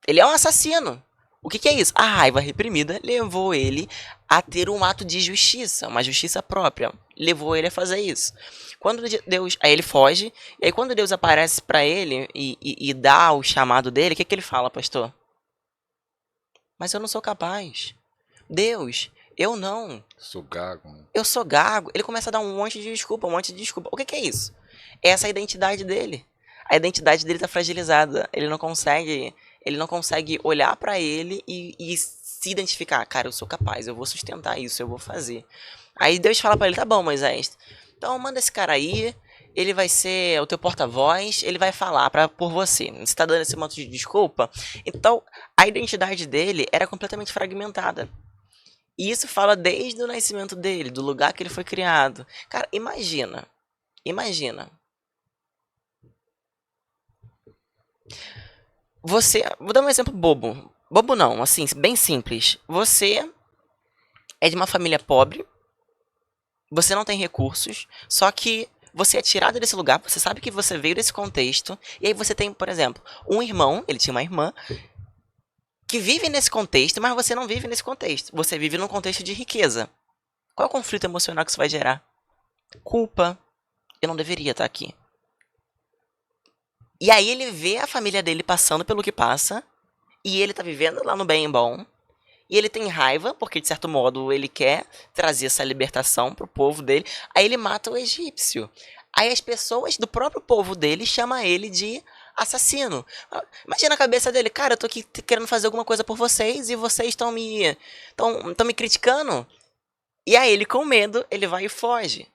Ele é um assassino. O que, que é isso? A raiva reprimida levou ele a ter um ato de justiça, uma justiça própria. Levou ele a fazer isso. Quando Deus, aí ele foge, e aí quando Deus aparece para ele e dá o chamado dele, o que, que ele fala, pastor? Mas eu não sou capaz. Deus, eu não. Sou gago. Né? Eu sou gago. Ele começa a dar um monte de desculpa, um monte de desculpa. O que, que é isso? Essa é a identidade dele. A identidade dele tá fragilizada. Ele não consegue olhar para ele e se identificar. Cara, eu sou capaz, eu vou sustentar isso, eu vou fazer. Aí Deus fala para ele: tá bom, Moisés. Então manda esse cara aí, ele vai ser o teu porta-voz, ele vai falar por você. Você tá dando esse monte de desculpa? Então, a identidade dele era completamente fragmentada. E isso fala desde o nascimento dele, do lugar que ele foi criado. Cara, imagina. Você, vou dar um exemplo bobo. Bobo não, assim, bem simples. Você é de uma família pobre, você não tem recursos, só que você é tirado desse lugar, você sabe que você veio desse contexto, e aí você tem, por exemplo, um irmão, ele tinha uma irmã, que vive nesse contexto, mas você não vive nesse contexto. Você vive num contexto de riqueza. Qual é o conflito emocional que isso vai gerar? Culpa. Eu não deveria estar aqui. E aí ele vê a família dele passando pelo que passa, e ele tá vivendo lá no bem e bom, e ele tem raiva, porque de certo modo ele quer trazer essa libertação pro povo dele, aí ele mata o egípcio. Aí as pessoas do próprio povo dele chamam ele de assassino. Imagina a cabeça dele: cara, eu tô aqui querendo fazer alguma coisa por vocês e vocês estão me criticando. E aí ele, com medo, ele vai e foge.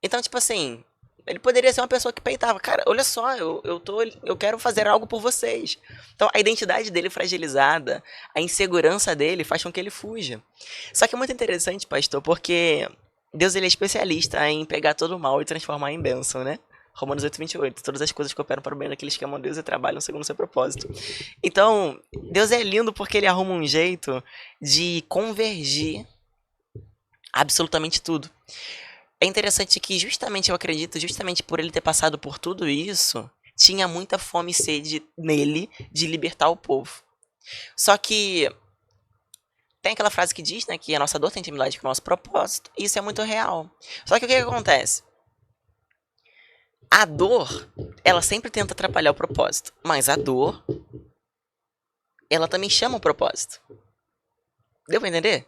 Então, tipo assim, ele poderia ser uma pessoa que peitava: cara, olha só, eu quero fazer algo por vocês. Então, a identidade dele fragilizada, a insegurança dele faz com que ele fuja. Só que é muito interessante, pastor, porque Deus, ele é especialista em pegar todo o mal e transformar em bênção, né? Romanos 8:28. Todas as coisas cooperam para o bem daqueles que amam Deus e trabalham segundo o seu propósito. Então, Deus é lindo porque ele arruma um jeito de convergir absolutamente tudo. É interessante que justamente, eu acredito, justamente por ele ter passado por tudo isso, tinha muita fome e sede nele de libertar o povo. Só que tem aquela frase que diz, né, que a nossa dor tem intimidade com o nosso propósito, e isso é muito real. Só que o que acontece? A dor, ela sempre tenta atrapalhar o propósito, mas a dor, ela também chama o propósito. Deu pra entender?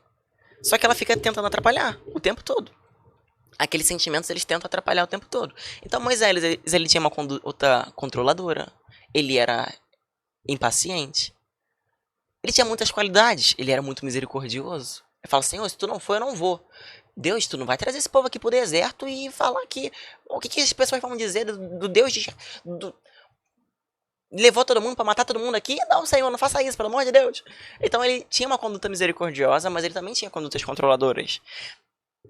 Só que ela fica tentando atrapalhar o tempo todo. Aqueles sentimentos, eles tentam atrapalhar o tempo todo. Então Moisés, ele tinha uma conduta controladora. Ele era impaciente. Ele tinha muitas qualidades. Ele era muito misericordioso. Ele fala: Senhor, se tu não for, eu não vou. Deus, tu não vai trazer esse povo aqui pro deserto e falar que... O que as pessoas vão dizer do Deus de... levou todo mundo pra matar todo mundo aqui? Não, Senhor, não faça isso, pelo amor de Deus. Então ele tinha uma conduta misericordiosa, mas ele também tinha condutas controladoras.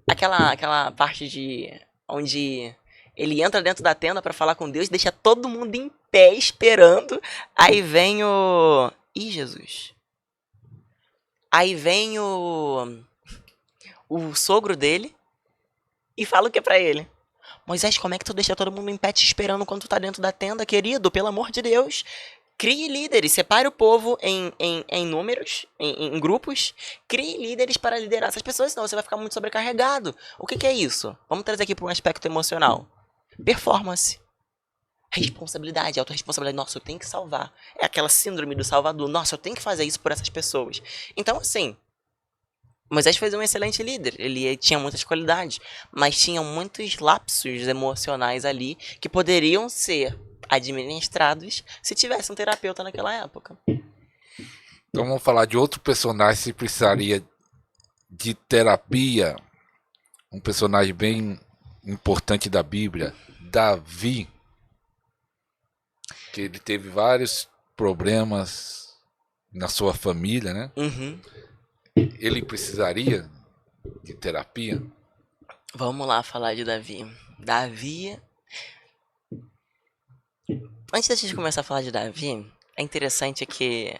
Aquela parte de onde ele entra dentro da tenda pra falar com Deus, deixa todo mundo em pé esperando. Aí vem o... Ih, Jesus. Aí vem o sogro dele e fala o que pra ele? Moisés, como é que tu deixa todo mundo em pé te esperando quando tu tá dentro da tenda, querido? Pelo amor de Deus. Crie líderes, separe o povo em números, em grupos. Crie líderes para liderar essas pessoas, senão você vai ficar muito sobrecarregado. O que, que é isso? Vamos trazer aqui para um aspecto emocional. Performance. Responsabilidade, autorresponsabilidade. Nossa, eu tenho que salvar. É aquela síndrome do salvador. Nossa, eu tenho que fazer isso por essas pessoas. Então, assim, Moisés foi um excelente líder. Ele tinha muitas qualidades, mas tinha muitos lapsos emocionais ali que poderiam ser administrados se tivesse um terapeuta naquela época. Então vamos falar de outro personagem que precisaria de terapia. Um personagem bem importante da Bíblia, Davi. Que ele teve vários problemas na sua família, né? Uhum. Ele precisaria de terapia? Vamos lá falar de Davi. Davi. Antes da gente começar a falar de Davi, é interessante que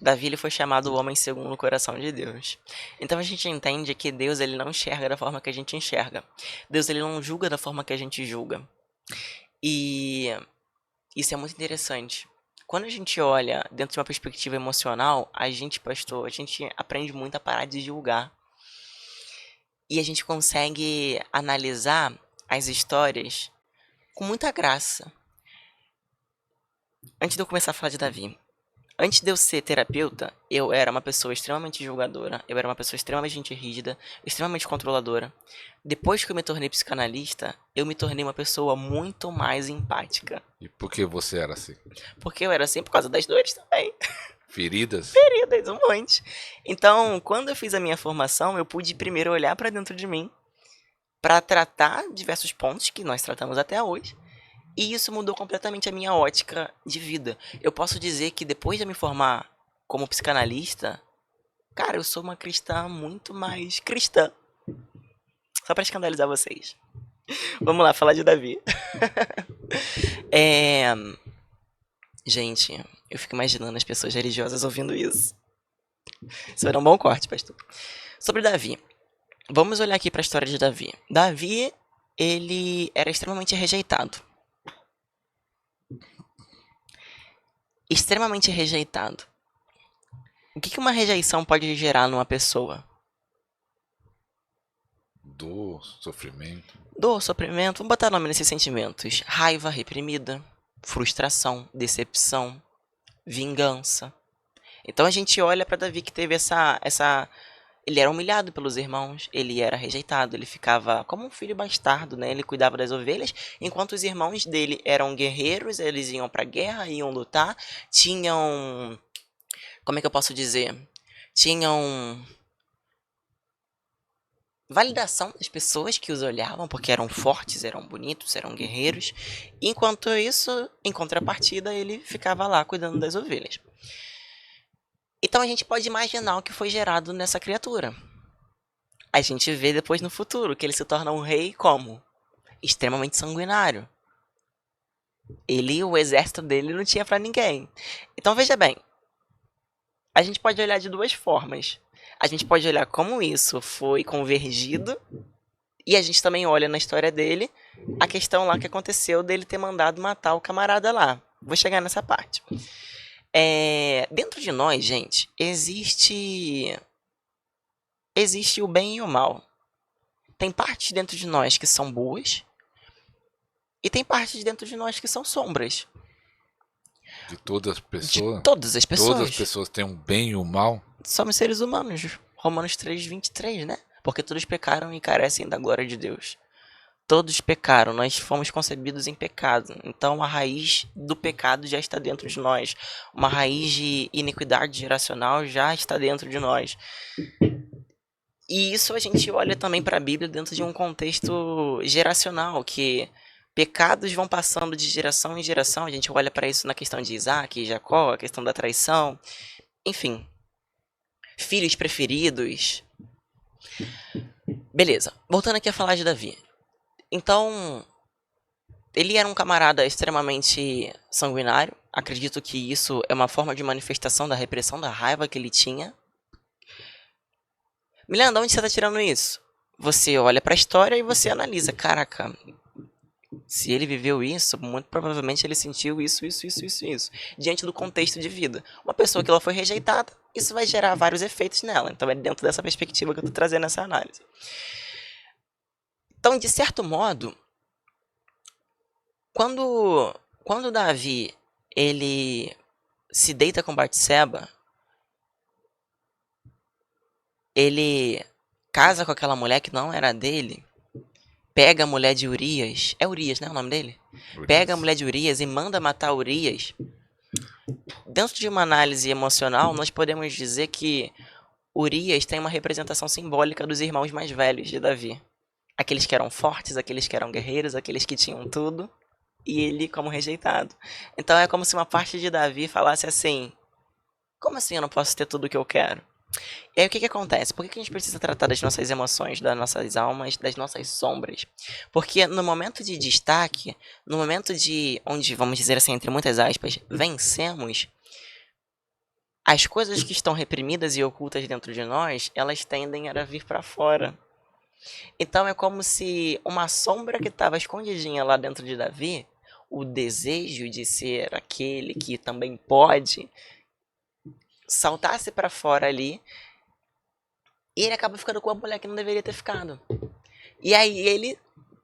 Davi ele foi chamado o homem segundo o coração de Deus. Então a gente entende que Deus ele não enxerga da forma que a gente enxerga. Deus ele não julga da forma que a gente julga. E isso é muito interessante. Quando a gente olha dentro de uma perspectiva emocional, a gente, pastor, a gente aprende muito a parar de julgar. E a gente consegue analisar as histórias com muita graça. Antes de eu começar a falar de Davi, antes de eu ser terapeuta, eu era uma pessoa extremamente julgadora, eu era uma pessoa extremamente rígida, extremamente controladora. Depois que eu me tornei psicanalista, eu me tornei uma pessoa muito mais empática. E por que você era assim? Porque eu era assim por causa das dores também. Feridas? Feridas, um monte. Então, quando eu fiz a minha formação, eu pude primeiro olhar para dentro de mim, para tratar diversos pontos que nós tratamos até hoje. E isso mudou completamente a minha ótica de vida. Eu posso dizer que depois de me formar como psicanalista, cara, eu sou uma cristã muito mais cristã. Só pra escandalizar vocês. Vamos lá, falar de Davi. Gente, eu fico imaginando as pessoas religiosas ouvindo isso. Isso vai dar um bom corte, pastor. Sobre Davi. Vamos olhar aqui pra história de Davi. Davi, ele era extremamente rejeitado. Extremamente rejeitado. O que uma rejeição pode gerar numa pessoa? Dor, sofrimento. Dor, sofrimento, vamos botar nome nesses sentimentos. Raiva reprimida, frustração, decepção, vingança. Então a gente olha para Davi que teve ele era humilhado pelos irmãos, ele era rejeitado, ele ficava como um filho bastardo, né? Ele cuidava das ovelhas, enquanto os irmãos dele eram guerreiros, eles iam pra guerra, iam lutar, tinham... Como é que eu posso dizer? Tinham validação das pessoas que os olhavam, porque eram fortes, eram bonitos, eram guerreiros. Enquanto isso, em contrapartida, ele ficava lá cuidando das ovelhas. Então a gente pode imaginar o que foi gerado nessa criatura. A gente vê depois no futuro que ele se torna um rei como? Extremamente sanguinário. O exército dele não tinha pra ninguém. Então veja bem, a gente pode olhar de duas formas. A gente pode olhar como isso foi convergido, e a gente também olha na história dele a questão lá que aconteceu dele ter mandado matar o camarada lá. Vou chegar nessa parte. Dentro de nós, gente, existe o bem e o mal. Tem partes dentro de nós que são boas, e tem partes dentro de nós que são sombras. De todas as pessoas? De todas as pessoas. Todas as pessoas têm um bem e o mal? Somos seres humanos. Romanos 3:23, né? Porque todos pecaram e carecem da glória de Deus. Todos pecaram, nós fomos concebidos em pecado. Então a raiz do pecado já está dentro de nós. Uma raiz de iniquidade geracional já está dentro de nós. E isso a gente olha também para a Bíblia dentro de um contexto geracional, que pecados vão passando de geração em geração. A gente olha para isso na questão de Isaac e Jacó, a questão da traição. Enfim. Filhos preferidos. Beleza. Voltando aqui a falar de Davi. Então, ele era um camarada extremamente sanguinário. Acredito que isso é uma forma de manifestação da repressão, da raiva que ele tinha. Milena, de onde você está tirando isso? Você olha para a história e você analisa. Caraca, se ele viveu isso, muito provavelmente ele sentiu isso. Diante do contexto de vida. Uma pessoa que ela foi rejeitada, isso vai gerar vários efeitos nela. Então é dentro dessa perspectiva que eu estou trazendo essa análise. Então, de certo modo, quando Davi ele se deita com Batseba, ele casa com aquela mulher que não era dele, pega a mulher de Urias, é Urias, né, o nome dele? Urias. Pega a mulher de Urias e manda matar Urias. Dentro de uma análise emocional, nós podemos dizer que Urias tem uma representação simbólica dos irmãos mais velhos de Davi. Aqueles que eram fortes, aqueles que eram guerreiros, aqueles que tinham tudo. e ele como rejeitado. Então é como se uma parte de Davi falasse assim: como assim eu não posso ter tudo o que eu quero? E aí o que que acontece? Por que que a gente precisa tratar das nossas emoções, das nossas almas, das nossas sombras? Porque no momento de destaque, no momento de onde, vamos dizer assim, entre muitas aspas, vencemos, as coisas que estão reprimidas e ocultas dentro de nós, elas tendem a vir para fora. Então é como se uma sombra que estava escondidinha lá dentro de Davi, o desejo de ser aquele que também pode, saltasse para fora ali, e ele acaba ficando com uma mulher que não deveria ter ficado. E aí ele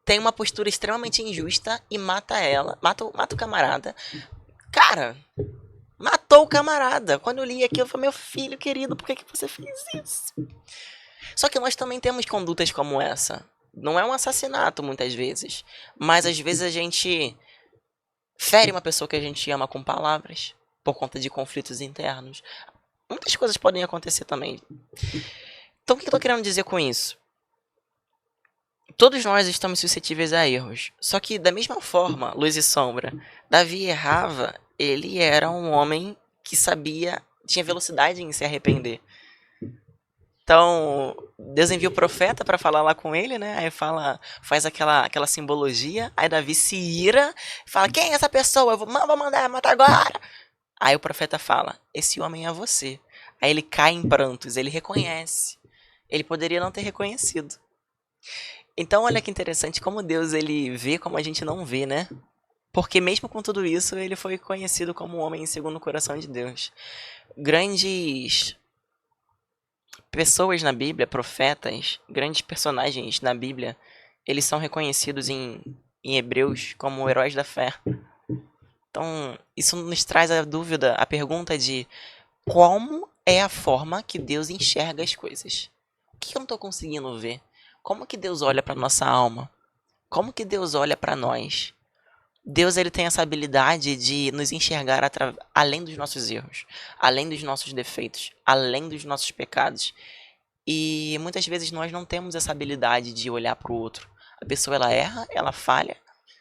tem uma postura extremamente injusta e mata ela, mata o camarada. Cara, matou o camarada. Quando eu li aquilo, eu falei: meu filho querido, por que que você fez isso? Só que nós também temos condutas como essa. Não é um assassinato muitas vezes, mas às vezes a gente fere uma pessoa que a gente ama com palavras por conta de conflitos internos. Muitas coisas podem acontecer também. Então o que eu tô querendo dizer com isso? Todos nós estamos suscetíveis a erros. Só que da mesma forma, luz e sombra, Davi errava, ele era um homem que sabia, tinha velocidade em se arrepender. Então, Deus envia o profeta para falar lá com ele, né? Aí faz aquela simbologia. Aí Davi se ira, fala: quem é essa pessoa? Eu vou mandar matar agora. Aí o profeta fala: esse homem é você. Aí ele cai em prantos, ele reconhece. Ele poderia não ter reconhecido. Então, olha que interessante como Deus ele vê como a gente não vê, né? Porque mesmo com tudo isso, ele foi conhecido como um homem segundo o coração de Deus. Grandes pessoas na Bíblia, profetas, grandes personagens na Bíblia, eles são reconhecidos em Hebreus como heróis da fé. Então, isso nos traz a dúvida, a pergunta de como é a forma que Deus enxerga as coisas? O que eu não estou conseguindo ver? Como que Deus olha para nossa alma? Como que Deus olha para nós? Deus ele tem essa habilidade de nos enxergar além dos nossos erros, além dos nossos defeitos, além dos nossos pecados. E muitas vezes nós não temos essa habilidade de olhar para o outro. A pessoa ela erra, ela falha,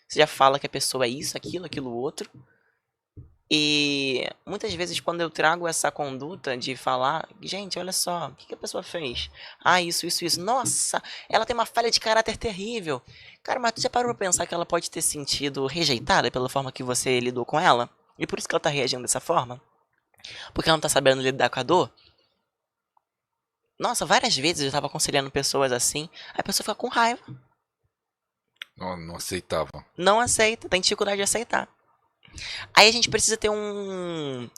você já fala que a pessoa é isso, aquilo outro. E muitas vezes quando eu trago essa conduta de falar: gente, olha só, o que a pessoa fez? Ah, isso. Nossa, ela tem uma falha de caráter terrível. Cara, mas tu já parou pra pensar que ela pode ter sentido rejeitada pela forma que você lidou com ela? E por isso que ela tá reagindo dessa forma? Porque ela não tá sabendo lidar com a dor? Nossa, várias vezes eu tava aconselhando pessoas assim, a pessoa fica com raiva. Não aceitava. Não aceita, tem dificuldade de aceitar. Aí a gente precisa ter um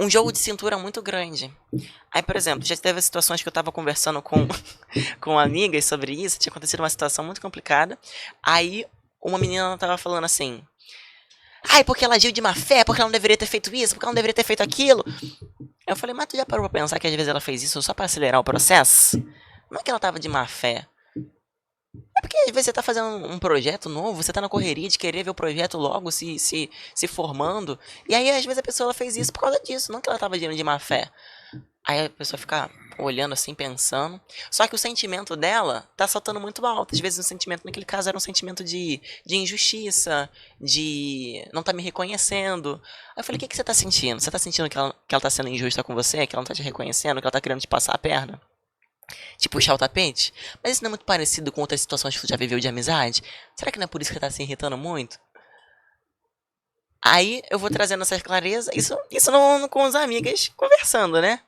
jogo de cintura muito grande. Aí, por exemplo, já teve situações que eu tava conversando com amigas sobre isso, tinha acontecido uma situação muito complicada. Aí uma menina tava falando assim: ai, porque ela agiu de má fé, porque ela não deveria ter feito isso, porque ela não deveria ter feito aquilo. Eu falei: mas tu já parou pra pensar que às vezes ela fez isso só pra acelerar o processo? Não é que ela tava de má fé. É porque às vezes você tá fazendo um projeto novo, você tá na correria de querer ver o projeto logo se formando. E aí, às vezes, a pessoa ela fez isso por causa disso, não que ela tava agindo de má fé. Aí a pessoa fica olhando assim, pensando. Só que o sentimento dela tá saltando muito alto. Às vezes o sentimento, naquele caso, era um sentimento de injustiça, de não tá me reconhecendo. Aí eu falei: o que você tá sentindo? Você tá sentindo que ela tá sendo injusta com você? Que ela não tá te reconhecendo? Que ela tá querendo te passar a perna? Te puxar o tapete? Mas isso não é muito parecido com outras situações que tu já viveu de amizade? Será que não é por isso que tá se irritando muito? Aí eu vou trazendo essa clareza, isso não com as amigas conversando, né?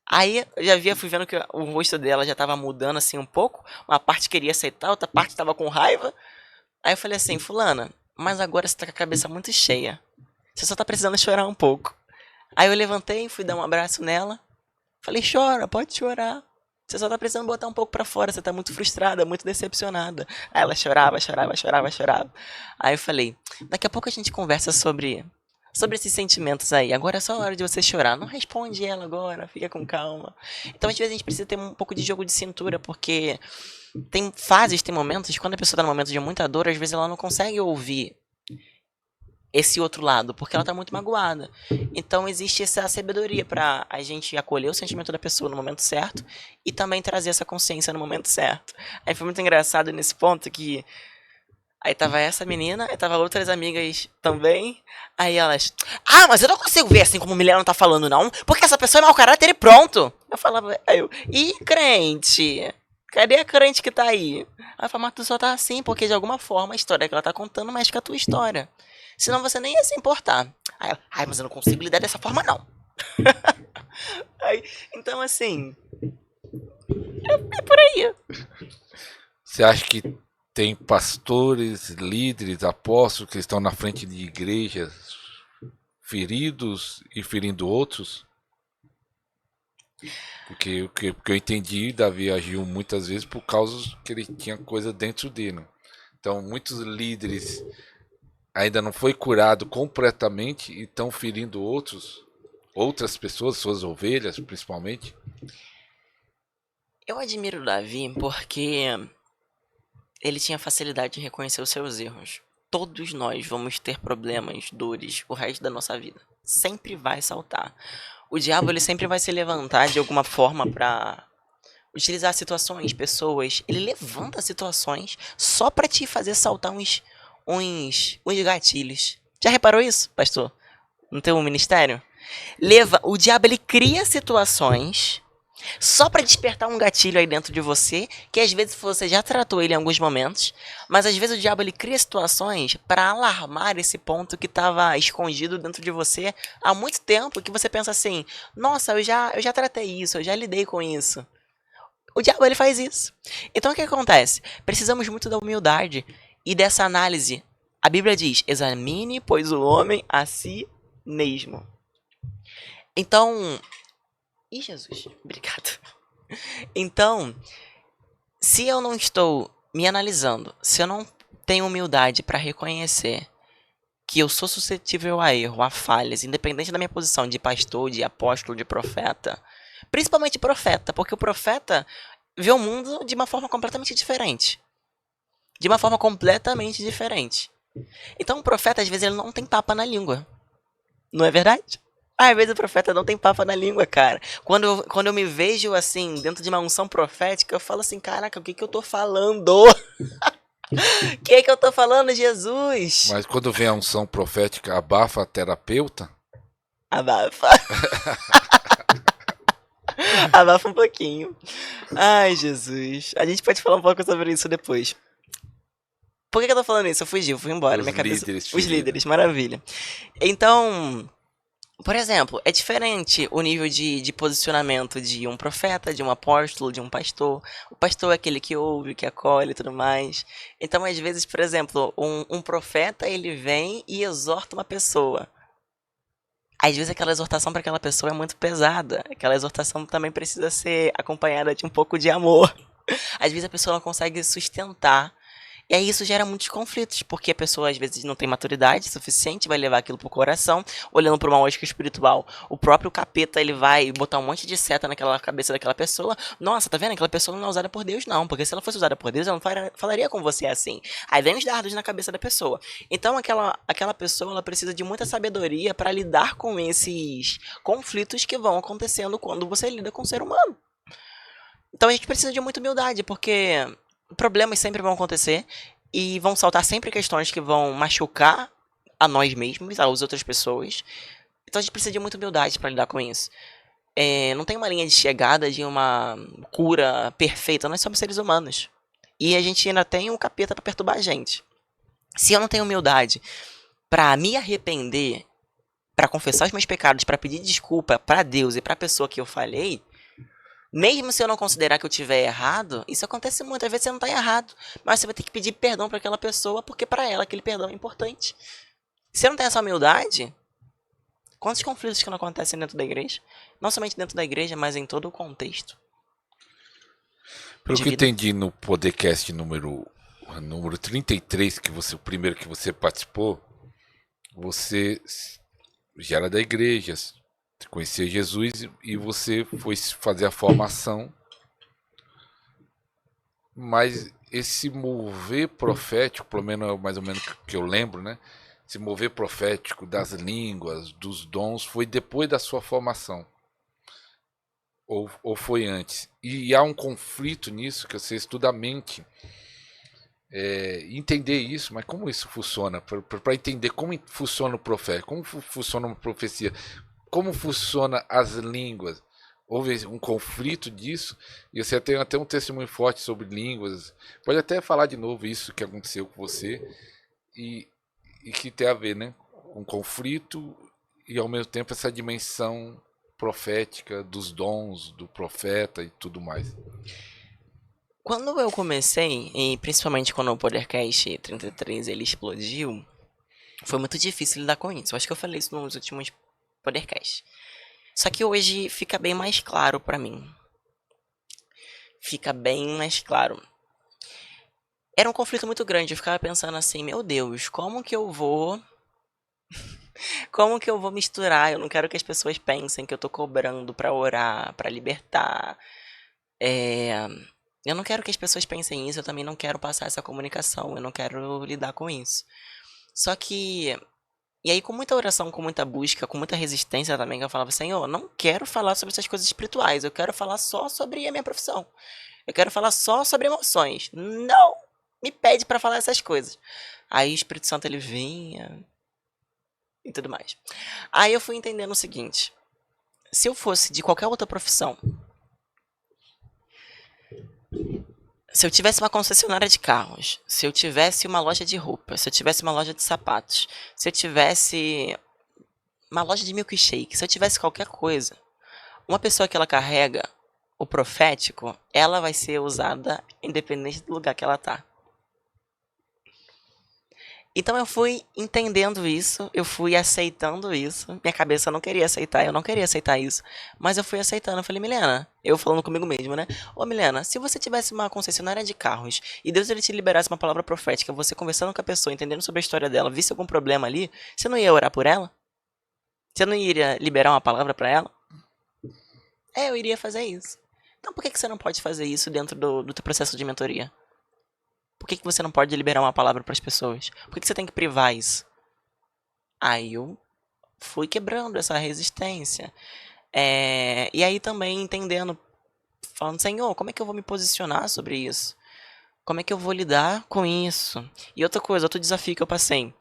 Aí eu já fui vendo que o rosto dela já tava mudando assim um pouco. Uma parte queria aceitar, outra parte tava com raiva. Aí eu falei assim: fulana, mas agora você tá com a cabeça muito cheia. Você só tá precisando chorar um pouco. Aí eu levantei, fui dar um abraço nela. Falei: chora, pode chorar. Você só tá precisando botar um pouco pra fora, você tá muito frustrada, muito decepcionada. Aí ela chorava. Aí eu falei: daqui a pouco a gente conversa sobre esses sentimentos aí. Agora é só a hora de você chorar. Não responde ela agora, fica com calma. Então às vezes a gente precisa ter um pouco de jogo de cintura, porque tem fases, tem momentos, quando a pessoa tá num momento de muita dor, às vezes ela não consegue ouvir esse outro lado, porque ela tá muito magoada. Então existe essa sabedoria pra a gente acolher o sentimento da pessoa no momento certo e também trazer essa consciência no momento certo. Aí foi muito engraçado nesse ponto que Aí tava essa menina, aí tava outras amigas também. Aí elas, ah, mas eu não consigo ver assim como o Milena tá falando, não. Porque essa pessoa é mau caráter e pronto. Eu falava, aí eu, ih, crente, cadê a crente que tá aí? Aí eu falava, mas tu só tá assim porque de alguma forma a história que ela tá contando mexe com a tua história. Senão você nem ia se importar. Aí ela, ai, mas eu não consigo lidar dessa forma, não. Aí, então assim, é por aí. Você acha que tem pastores, líderes, apóstolos que estão na frente de igrejas feridos e ferindo outros? Porque eu entendi, Davi agiu muitas vezes por causa que ele tinha coisa dentro dele. Então, muitos líderes ainda não foi curado completamente e estão ferindo outras pessoas, suas ovelhas principalmente. Eu admiro o Davi porque ele tinha facilidade de reconhecer os seus erros. Todos nós vamos ter problemas, dores, o resto da nossa vida. Sempre vai saltar. O diabo ele sempre vai se levantar de alguma forma pra utilizar situações, pessoas. Ele levanta situações só pra te fazer saltar uns gatilhos. Já reparou isso, pastor? No teu ministério? O diabo ele cria situações só pra despertar um gatilho aí dentro de você, que às vezes você já tratou ele em alguns momentos, mas às vezes o diabo ele cria situações pra alarmar esse ponto que tava escondido dentro de você há muito tempo, que você pensa assim: "Nossa, eu já tratei isso, eu já lidei com isso". O diabo ele faz isso. Então o que acontece? Precisamos muito da humildade e dessa análise. A Bíblia diz: "Examine, pois, o homem a si mesmo". Então, ih, Jesus, obrigado. Então, se eu não estou me analisando, se eu não tenho humildade para reconhecer que eu sou suscetível a erro, a falhas, independente da minha posição de pastor, de apóstolo, de profeta, principalmente profeta, porque o profeta vê o mundo de uma forma completamente diferente. De uma forma completamente diferente. Então o profeta, às vezes, ele não tem papa na língua. Não é verdade? Às vezes o profeta não tem papa na língua, cara. Quando eu me vejo assim, dentro de uma unção profética, eu falo assim: caraca, o que que eu tô falando? O que que eu tô falando, Jesus? Mas quando vem a unção profética, abafa a terapeuta? Abafa. Abafa um pouquinho. Ai, Jesus. A gente pode falar um pouco sobre isso depois. Por que que eu tô falando isso? Eu fugi, eu fui embora. Os Minha cabeça. líderes Os feridos. líderes, maravilha. Então, por exemplo, é diferente o nível de posicionamento de um profeta, de um apóstolo, de um pastor. O pastor é aquele que ouve, que acolhe e tudo mais. Então, às vezes, por exemplo, um profeta, ele vem e exorta uma pessoa. Às vezes aquela exortação para aquela pessoa é muito pesada. Aquela exortação também precisa ser acompanhada de um pouco de amor. Às vezes a pessoa não consegue sustentar. E aí isso gera muitos conflitos, porque a pessoa às vezes não tem maturidade suficiente, vai levar aquilo pro coração, olhando para uma ótica espiritual. O próprio capeta, ele vai botar um monte de seta naquela cabeça daquela pessoa. Nossa, tá vendo? Aquela pessoa não é usada por Deus, não. Porque se ela fosse usada por Deus, ela não falaria com você assim. Aí vem os dardos na cabeça da pessoa. Então aquela pessoa, ela precisa de muita sabedoria para lidar com esses conflitos que vão acontecendo quando você lida com o ser humano. Então a gente precisa de muita humildade, porque problemas sempre vão acontecer e vão saltar sempre questões que vão machucar a nós mesmos, às outras pessoas. Então a gente precisa de muita humildade para lidar com isso. Não tem uma linha de chegada de uma cura perfeita, nós somos seres humanos. E a gente ainda tem um capeta para perturbar a gente. Se eu não tenho humildade para me arrepender, para confessar os meus pecados, para pedir desculpa para Deus e para a pessoa que eu falhei, mesmo se eu não considerar que eu tiver errado, isso acontece muito. Às vezes você não tá errado, mas você vai ter que pedir perdão para aquela pessoa, porque para ela aquele perdão é importante. Se você não tem essa humildade, quantos conflitos que não acontecem dentro da igreja? Não somente dentro da igreja, mas em todo o contexto Pelo de que vida. entendi no podcast número 33, o primeiro que você participou, você já era da igreja, conhecia Jesus e você foi fazer a formação, mas esse mover profético, pelo menos mais ou menos que eu lembro, né? Esse mover profético das línguas, dos dons, foi depois da sua formação. Ou foi antes? E há um conflito nisso, que você estuda a mente. entender isso, mas como isso funciona? Para entender como funciona o profeta, como funciona uma profecia, como funciona as línguas. Houve um conflito disso, e você tem até um testemunho forte sobre línguas. Pode até falar de novo isso que aconteceu com você, e, e que tem a ver, né, com conflito e ao mesmo tempo essa dimensão profética dos dons do profeta e tudo mais. Quando eu comecei, e principalmente quando o Podcast 33 ele explodiu, foi muito difícil lidar com isso. Eu acho que eu falei isso nos últimos podcasts. Só que hoje fica bem mais claro pra mim. Fica bem mais claro. Era um conflito muito grande. Eu ficava pensando assim, meu Deus, como que eu vou misturar? Eu não quero que as pessoas pensem que eu tô cobrando pra orar, pra libertar. Eu não quero que as pessoas pensem isso, eu também não quero passar essa comunicação, eu não quero lidar com isso. Só que. E aí, com muita oração, com muita busca, com muita resistência também, que eu falava, Senhor, eu não quero falar sobre essas coisas espirituais, eu quero falar só sobre a minha profissão. Eu quero falar só sobre emoções. Não me pede pra falar essas coisas. Aí o Espírito Santo ele vinha e tudo mais. Aí eu fui entendendo o seguinte: se eu fosse de qualquer outra profissão, se eu tivesse uma concessionária de carros, se eu tivesse uma loja de roupa, se eu tivesse uma loja de sapatos, se eu tivesse uma loja de milkshake, se eu tivesse qualquer coisa, uma pessoa que ela carrega o profético, ela vai ser usada independente do lugar que ela tá. Então eu fui entendendo isso, eu fui aceitando isso. Minha cabeça não queria aceitar, eu não queria aceitar isso. Mas eu fui aceitando. Eu falei, Milena, eu falando comigo mesmo, né? Ô Milena, se você tivesse uma concessionária de carros e Deus ele te liberasse uma palavra profética, você conversando com a pessoa, entendendo sobre a história dela, visse algum problema ali, você não ia orar por ela? Você não iria liberar uma palavra pra ela? Eu iria fazer isso. Então por que você não pode fazer isso dentro do teu processo de mentoria? Por que você não pode liberar uma palavra para as pessoas? Por que você tem que privar isso? Aí eu fui quebrando essa resistência. E aí também entendendo, falando, Senhor, como é que eu vou me posicionar sobre isso? Como é que eu vou lidar com isso? E outra coisa, outro desafio que eu passei.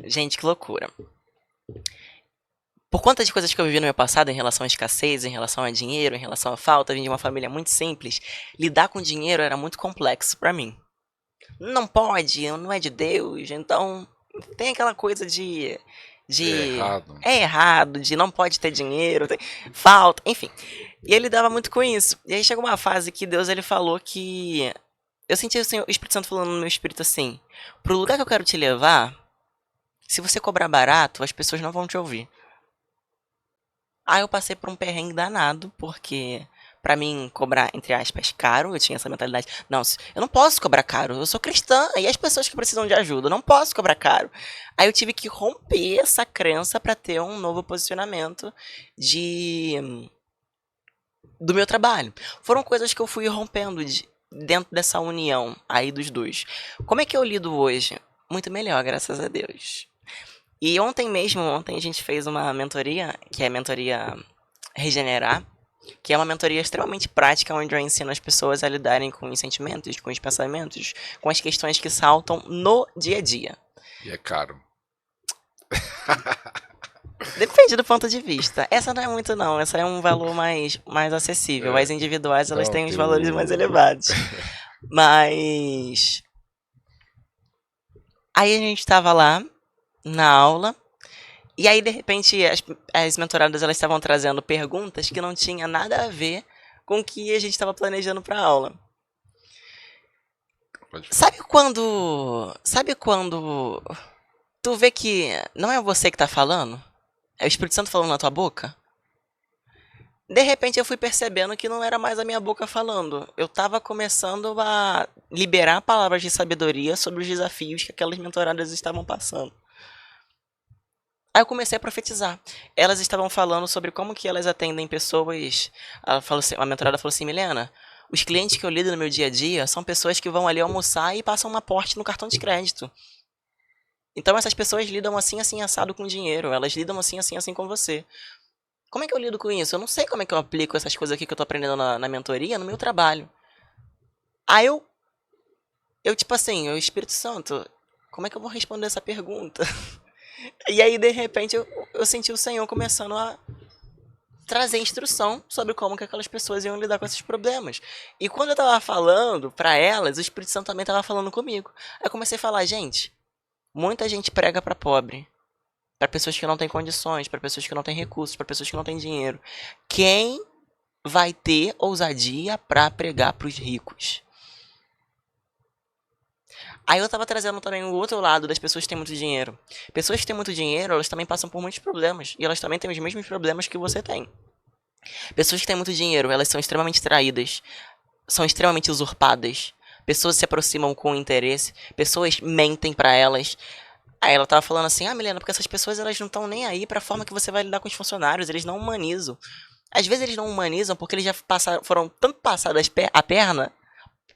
Gente, que loucura. Por conta de coisas que eu vivi no meu passado em relação à escassez, em relação a dinheiro, em relação à falta, eu vim de uma família muito simples, lidar com dinheiro era muito complexo pra mim. Não pode, não é de Deus, então tem aquela coisa de Errado. é errado, de não pode ter dinheiro, falta, enfim. E ele lidava muito com isso. E aí chegou uma fase que Deus ele falou que eu senti assim, o Espírito Santo falando no meu espírito assim: pro lugar que eu quero te levar, se você cobrar barato, as pessoas não vão te ouvir. Aí eu passei por um perrengue danado, porque pra mim cobrar, entre aspas, caro, eu tinha essa mentalidade, não, eu não posso cobrar caro, eu sou cristã, e as pessoas que precisam de ajuda, eu não posso cobrar caro. Aí eu tive que romper essa crença pra ter um novo posicionamento do meu trabalho. Foram coisas que eu fui rompendo dentro dessa união aí dos dois. Como é que eu lido hoje? Muito melhor, graças a Deus. E ontem a gente fez uma mentoria, que é a mentoria Regenerar, que é uma mentoria extremamente prática, onde eu ensino as pessoas a lidarem com os sentimentos, com os pensamentos, com as questões que saltam no dia a dia. E é caro. Depende do ponto de vista. Essa não é muito não, essa é um valor mais acessível. As individuais, elas têm os valores mais elevados. Mas aí a gente estava lá na aula, e aí de repente as mentoradas elas estavam trazendo perguntas que não tinha nada a ver com o que a gente estava planejando para a aula. Sabe quando tu vê que não é você que tá falando? É o Espírito Santo falando na tua boca? De repente eu fui percebendo que não era mais a minha boca falando. Eu tava começando a liberar palavras de sabedoria sobre os desafios que aquelas mentoradas estavam passando. Aí eu comecei a profetizar. Elas estavam falando sobre como que elas atendem pessoas. A mentorada falou assim, Milena, os clientes que eu lido no meu dia a dia são pessoas que vão ali almoçar e passam um aporte no cartão de crédito. Então essas pessoas lidam assim, assim, assado com dinheiro. Elas lidam assim, assim, assim com você. Como é que eu lido com isso? Eu não sei como é que eu aplico essas coisas aqui que eu tô aprendendo na mentoria no meu trabalho. Aí eu tipo assim, o Espírito Santo, como é que eu vou responder essa pergunta? E aí, de repente, eu senti o Senhor começando a trazer instrução sobre como que aquelas pessoas iam lidar com esses problemas. E quando eu tava falando pra elas, o Espírito Santo também tava falando comigo. Aí eu comecei a falar, gente, muita gente prega pra pobre, pra pessoas que não têm condições, pra pessoas que não têm recursos, pra pessoas que não têm dinheiro. Quem vai ter ousadia pra pregar pros ricos? Aí eu tava trazendo também o outro lado das pessoas que têm muito dinheiro. Pessoas que têm muito dinheiro, elas também passam por muitos problemas. E elas também têm os mesmos problemas que você tem. Pessoas que têm muito dinheiro, elas são extremamente traídas, são extremamente usurpadas. Pessoas se aproximam com interesse, pessoas mentem pra elas. Aí ela tava falando assim: "Ah, Milena, porque essas pessoas elas não estão nem aí pra forma que você vai lidar com os funcionários, eles não humanizam". Às vezes eles não humanizam porque eles já foram tanto passados a perna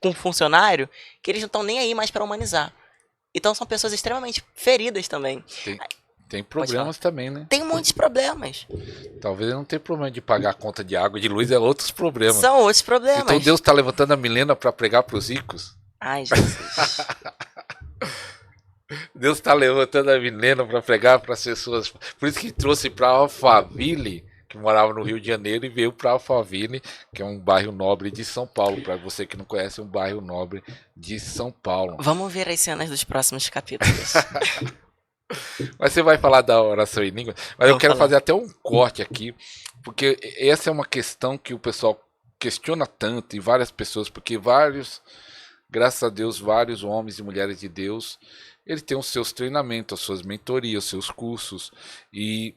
com o funcionário que eles não estão nem aí mais pra humanizar. Então são pessoas extremamente feridas também. Tem Pode falar. problemas também, né? Tem muitos problemas. Talvez não tenha problema de pagar a conta de água e de luz, é outros problemas. São outros Então problemas. Deus está levantando a Milena para pregar para os ricos? Ai, Jesus. Deus está levantando a Milena para pregar para as pessoas. Por isso que trouxe para Alphaville, que morava no Rio de Janeiro, e veio para Alphaville, que é um bairro nobre de São Paulo. Para você que não conhece, é um bairro nobre de São Paulo. Vamos ver as cenas dos próximos capítulos. Mas você vai falar da oração em língua, mas eu quero falar. fazer até um corte aqui, porque essa é uma questão que o pessoal questiona tanto, e várias pessoas, porque graças a Deus, vários homens e mulheres de Deus, eles têm os seus treinamentos, as suas mentorias, os seus cursos, e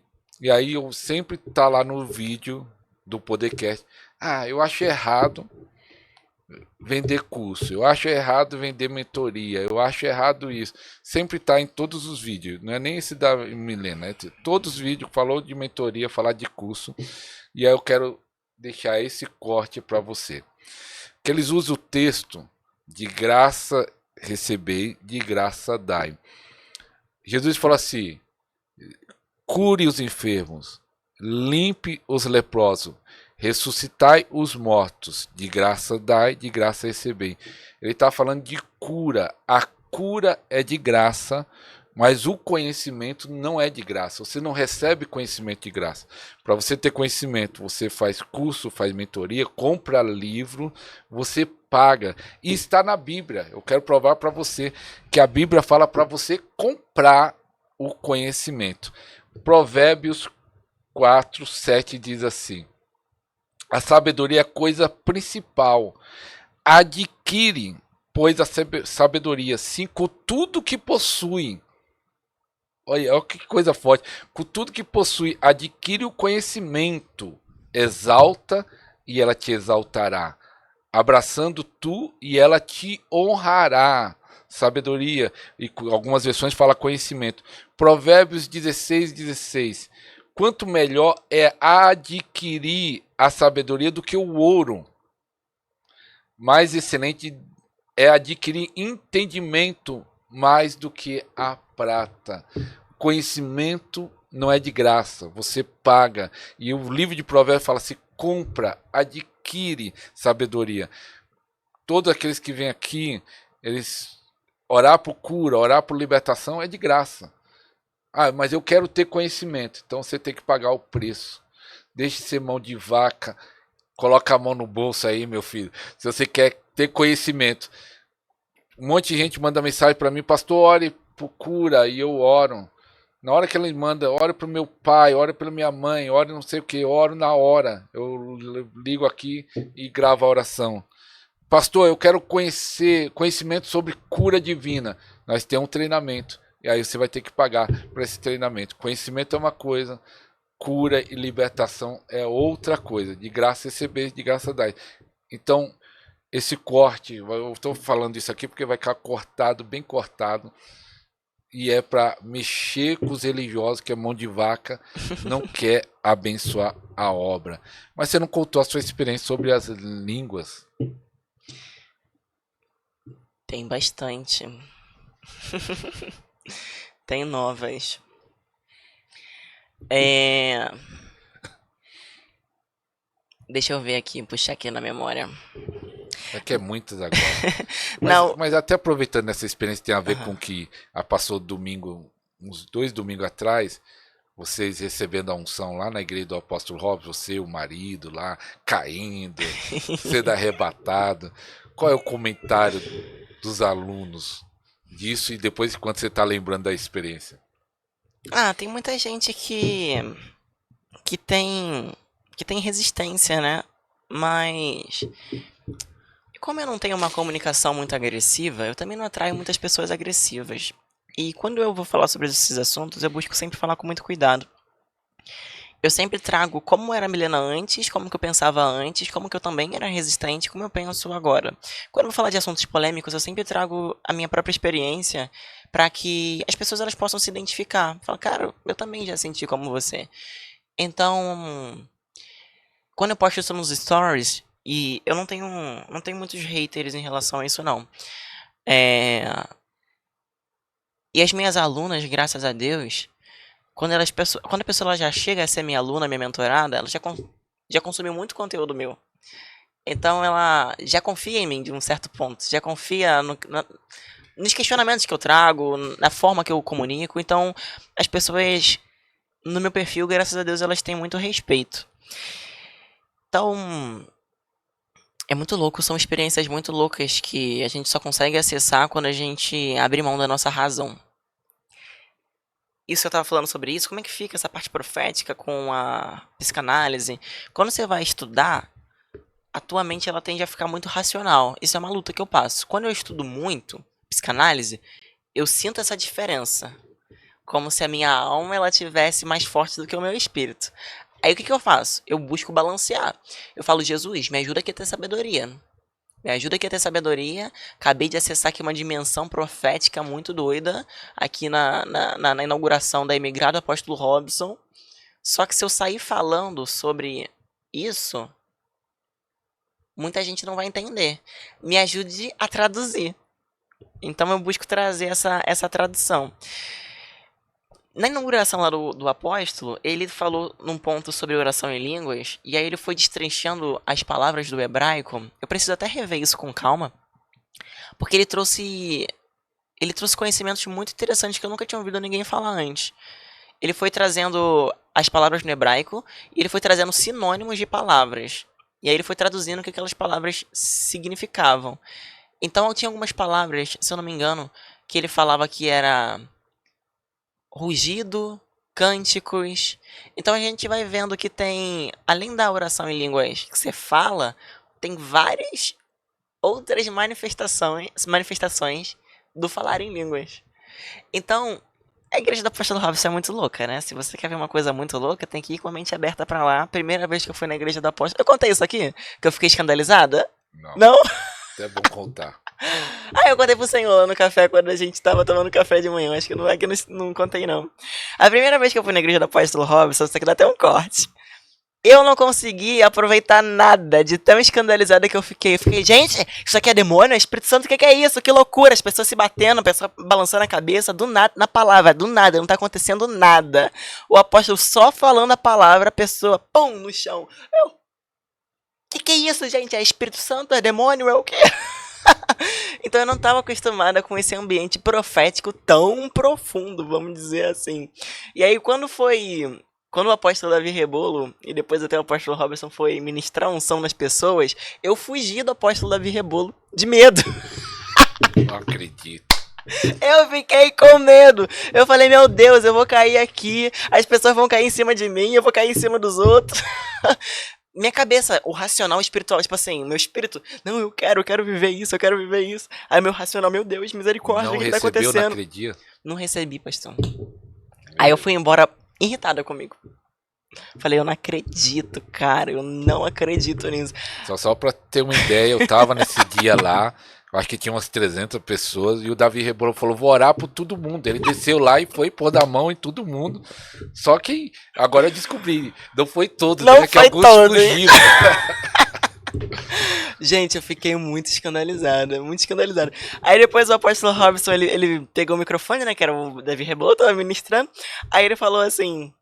aí eu sempre tá lá no vídeo do podcast, eu acho errado vender curso, eu acho errado vender mentoria, eu acho errado isso. Sempre está em todos os vídeos, não é nem esse da Milena, é todos os vídeos falou de mentoria, falar de curso, e aí eu quero deixar esse corte para você. Que eles usam o texto de graça receber, de graça dai. Jesus falou assim: cure os enfermos, limpe os leprosos, ressuscitai os mortos, de graça dai, de graça recebei. Ele está falando de cura. A cura é de graça, mas o conhecimento não é de graça. Você não recebe conhecimento de graça. Para você ter conhecimento, você faz curso, faz mentoria, compra livro, você paga. E está na Bíblia. Eu quero provar para você que a Bíblia fala para você comprar o conhecimento. Provérbios 4:7 diz assim: a sabedoria é a coisa principal. Adquire, pois, a sabedoria, sim, com tudo que possui. Olha que coisa forte. Com tudo que possui, adquire o conhecimento. Exalta e ela te exaltará. Abraçando tu e ela te honrará. Sabedoria, e algumas versões fala conhecimento. Provérbios 16:16. Quanto melhor é adquirir a sabedoria do que o ouro, mais excelente é adquirir entendimento mais do que a prata. Conhecimento não é de graça, você paga. E o livro de Provérbios fala assim: compra, adquire sabedoria. Todos aqueles que vêm aqui, eles orar por cura, orar por libertação é de graça. Mas eu quero ter conhecimento, então você tem que pagar o preço. Deixe de ser mão de vaca, coloca a mão no bolso aí, meu filho. Se você quer ter conhecimento. Um monte de gente manda mensagem para mim: pastor, ore por cura, e eu oro. Na hora que ele manda, ore para o meu pai, ore pela minha mãe, ore não sei o que, oro na hora. Eu ligo aqui e gravo a oração. Pastor, eu quero conhecimento sobre cura divina. Nós temos um treinamento. E aí você vai ter que pagar para esse treinamento. Conhecimento é uma coisa, cura e libertação é outra coisa. De graça receber, de graça dar. Então, esse corte, eu estou falando isso aqui porque vai ficar cortado, bem cortado. E é para mexer com os religiosos, que é mão de vaca, não quer abençoar a obra. Mas você não contou a sua experiência sobre as línguas? Tem bastante. Tem novas. Deixa eu ver aqui, puxar aqui na memória. É que é muitas agora. Não. Mas até aproveitando essa experiência, tem a ver com Aham. que passou domingo, uns 2 domingos atrás, vocês recebendo a unção lá na igreja do apóstolo Robson, você, o marido lá, caindo, sendo arrebatado. Qual é o comentário dos alunos disso e depois quando você está lembrando da experiência? Ah, tem muita gente que tem que tem resistência, né? Mas como eu não tenho uma comunicação muito agressiva, eu também não atraio muitas pessoas agressivas. E quando eu vou falar sobre esses assuntos, eu busco sempre falar com muito cuidado. Eu sempre trago como era a Milena antes, como que eu pensava antes, como que eu também era resistente, como eu penso agora. Quando eu vou falar de assuntos polêmicos, eu sempre trago a minha própria experiência para que as pessoas elas possam se identificar. Falar, cara, eu também já senti como você. Então, quando eu posto isso nos stories, e eu não tenho muitos haters em relação a isso não. É, e as minhas alunas, graças a Deus, quando a pessoa ela já chega a ser minha aluna, minha mentorada, ela já consumiu muito conteúdo meu. Então ela já confia em mim de um certo ponto, já confia nos questionamentos que eu trago, na forma que eu comunico. Então as pessoas no meu perfil, graças a Deus, elas têm muito respeito. Então é muito louco, são experiências muito loucas que a gente só consegue acessar quando a gente abre mão da nossa razão. Isso eu tava falando sobre isso, como é que fica essa parte profética com a psicanálise? Quando você vai estudar, a tua mente ela tende a ficar muito racional. Isso é uma luta que eu passo. Quando eu estudo muito psicanálise, eu sinto essa diferença, como se a minha alma ela tivesse mais forte do que o meu espírito. Aí o que eu faço? Eu busco balancear. Eu falo, Jesus, me ajuda aqui a ter sabedoria. Me ajuda aqui a ter sabedoria. Acabei de acessar aqui uma dimensão profética muito doida, aqui na inauguração da Imigrado Apóstolo Robson. Só que se eu sair falando sobre isso, muita gente não vai entender. Me ajude a traduzir. Então eu busco trazer essa tradução. Na inauguração lá do apóstolo, ele falou num ponto sobre oração em línguas, e aí ele foi destrinchando as palavras do hebraico. Eu preciso até rever isso com calma, porque ele trouxe conhecimentos muito interessantes que eu nunca tinha ouvido ninguém falar antes. Ele foi trazendo as palavras no hebraico, e ele foi trazendo sinônimos de palavras. E aí ele foi traduzindo o que aquelas palavras significavam. Então tinha algumas palavras, se eu não me engano, que ele falava que era rugido, cânticos. Então a gente vai vendo que tem, além da oração em línguas que você fala, tem várias outras manifestações do falar em línguas. Então, a igreja do apóstolo Robson é muito louca, né? Se você quer ver uma coisa muito louca, tem que ir com a mente aberta pra lá. Primeira vez que eu fui na igreja do apóstolo... Eu contei isso aqui? Que eu fiquei escandalizada? Não, Não? até é bom contar. Ah, eu contei pro senhor lá no café quando a gente tava tomando café de manhã. Acho que não, aqui não contei, não. A primeira vez que eu fui na igreja do apóstolo Robson, isso aqui dá até um corte. Eu não consegui aproveitar nada de tão escandalizada que eu fiquei. Eu fiquei, gente, isso aqui é demônio? É Espírito Santo, o que é isso? Que loucura! As pessoas se batendo, a pessoa balançando a cabeça, do nada, na palavra, do nada, não tá acontecendo nada. O apóstolo só falando a palavra, a pessoa, pum, no chão. Eu, que é isso, gente? É Espírito Santo? É demônio? É o quê? Então eu não estava acostumada com esse ambiente profético tão profundo, vamos dizer assim. E aí quando o apóstolo Davi Rebolo, e depois até o apóstolo Robertson foi ministrar unção nas pessoas, eu fugi do apóstolo Davi Rebolo de medo. Não acredito. Eu fiquei com medo. Eu falei, meu Deus, eu vou cair aqui, as pessoas vão cair em cima de mim, eu vou cair em cima dos outros. Minha cabeça, o racional espiritual, tipo assim, meu espírito, não, eu quero viver isso, eu quero viver isso. Aí meu racional, meu Deus, misericórdia, Não o que tá recebeu acontecendo? naquele dia? Não recebi, pastor. Aí eu fui embora irritada comigo. Falei, eu não acredito, cara, eu não acredito nisso. Só pra ter uma ideia, eu tava nesse dia lá, eu acho que tinha umas 300 pessoas, e o Davi Rebolo falou, vou orar por todo mundo. Ele desceu lá e foi pôr a mão em todo mundo. Só que agora eu descobri, não foi todos, Não né? Que foi alguns todos. fugiram. Gente, eu fiquei muito escandalizada, muito escandalizada. Aí depois o apóstolo Robson, ele pegou o microfone, né, que era o Davi Rebolo, tava ministrando. Aí ele falou assim,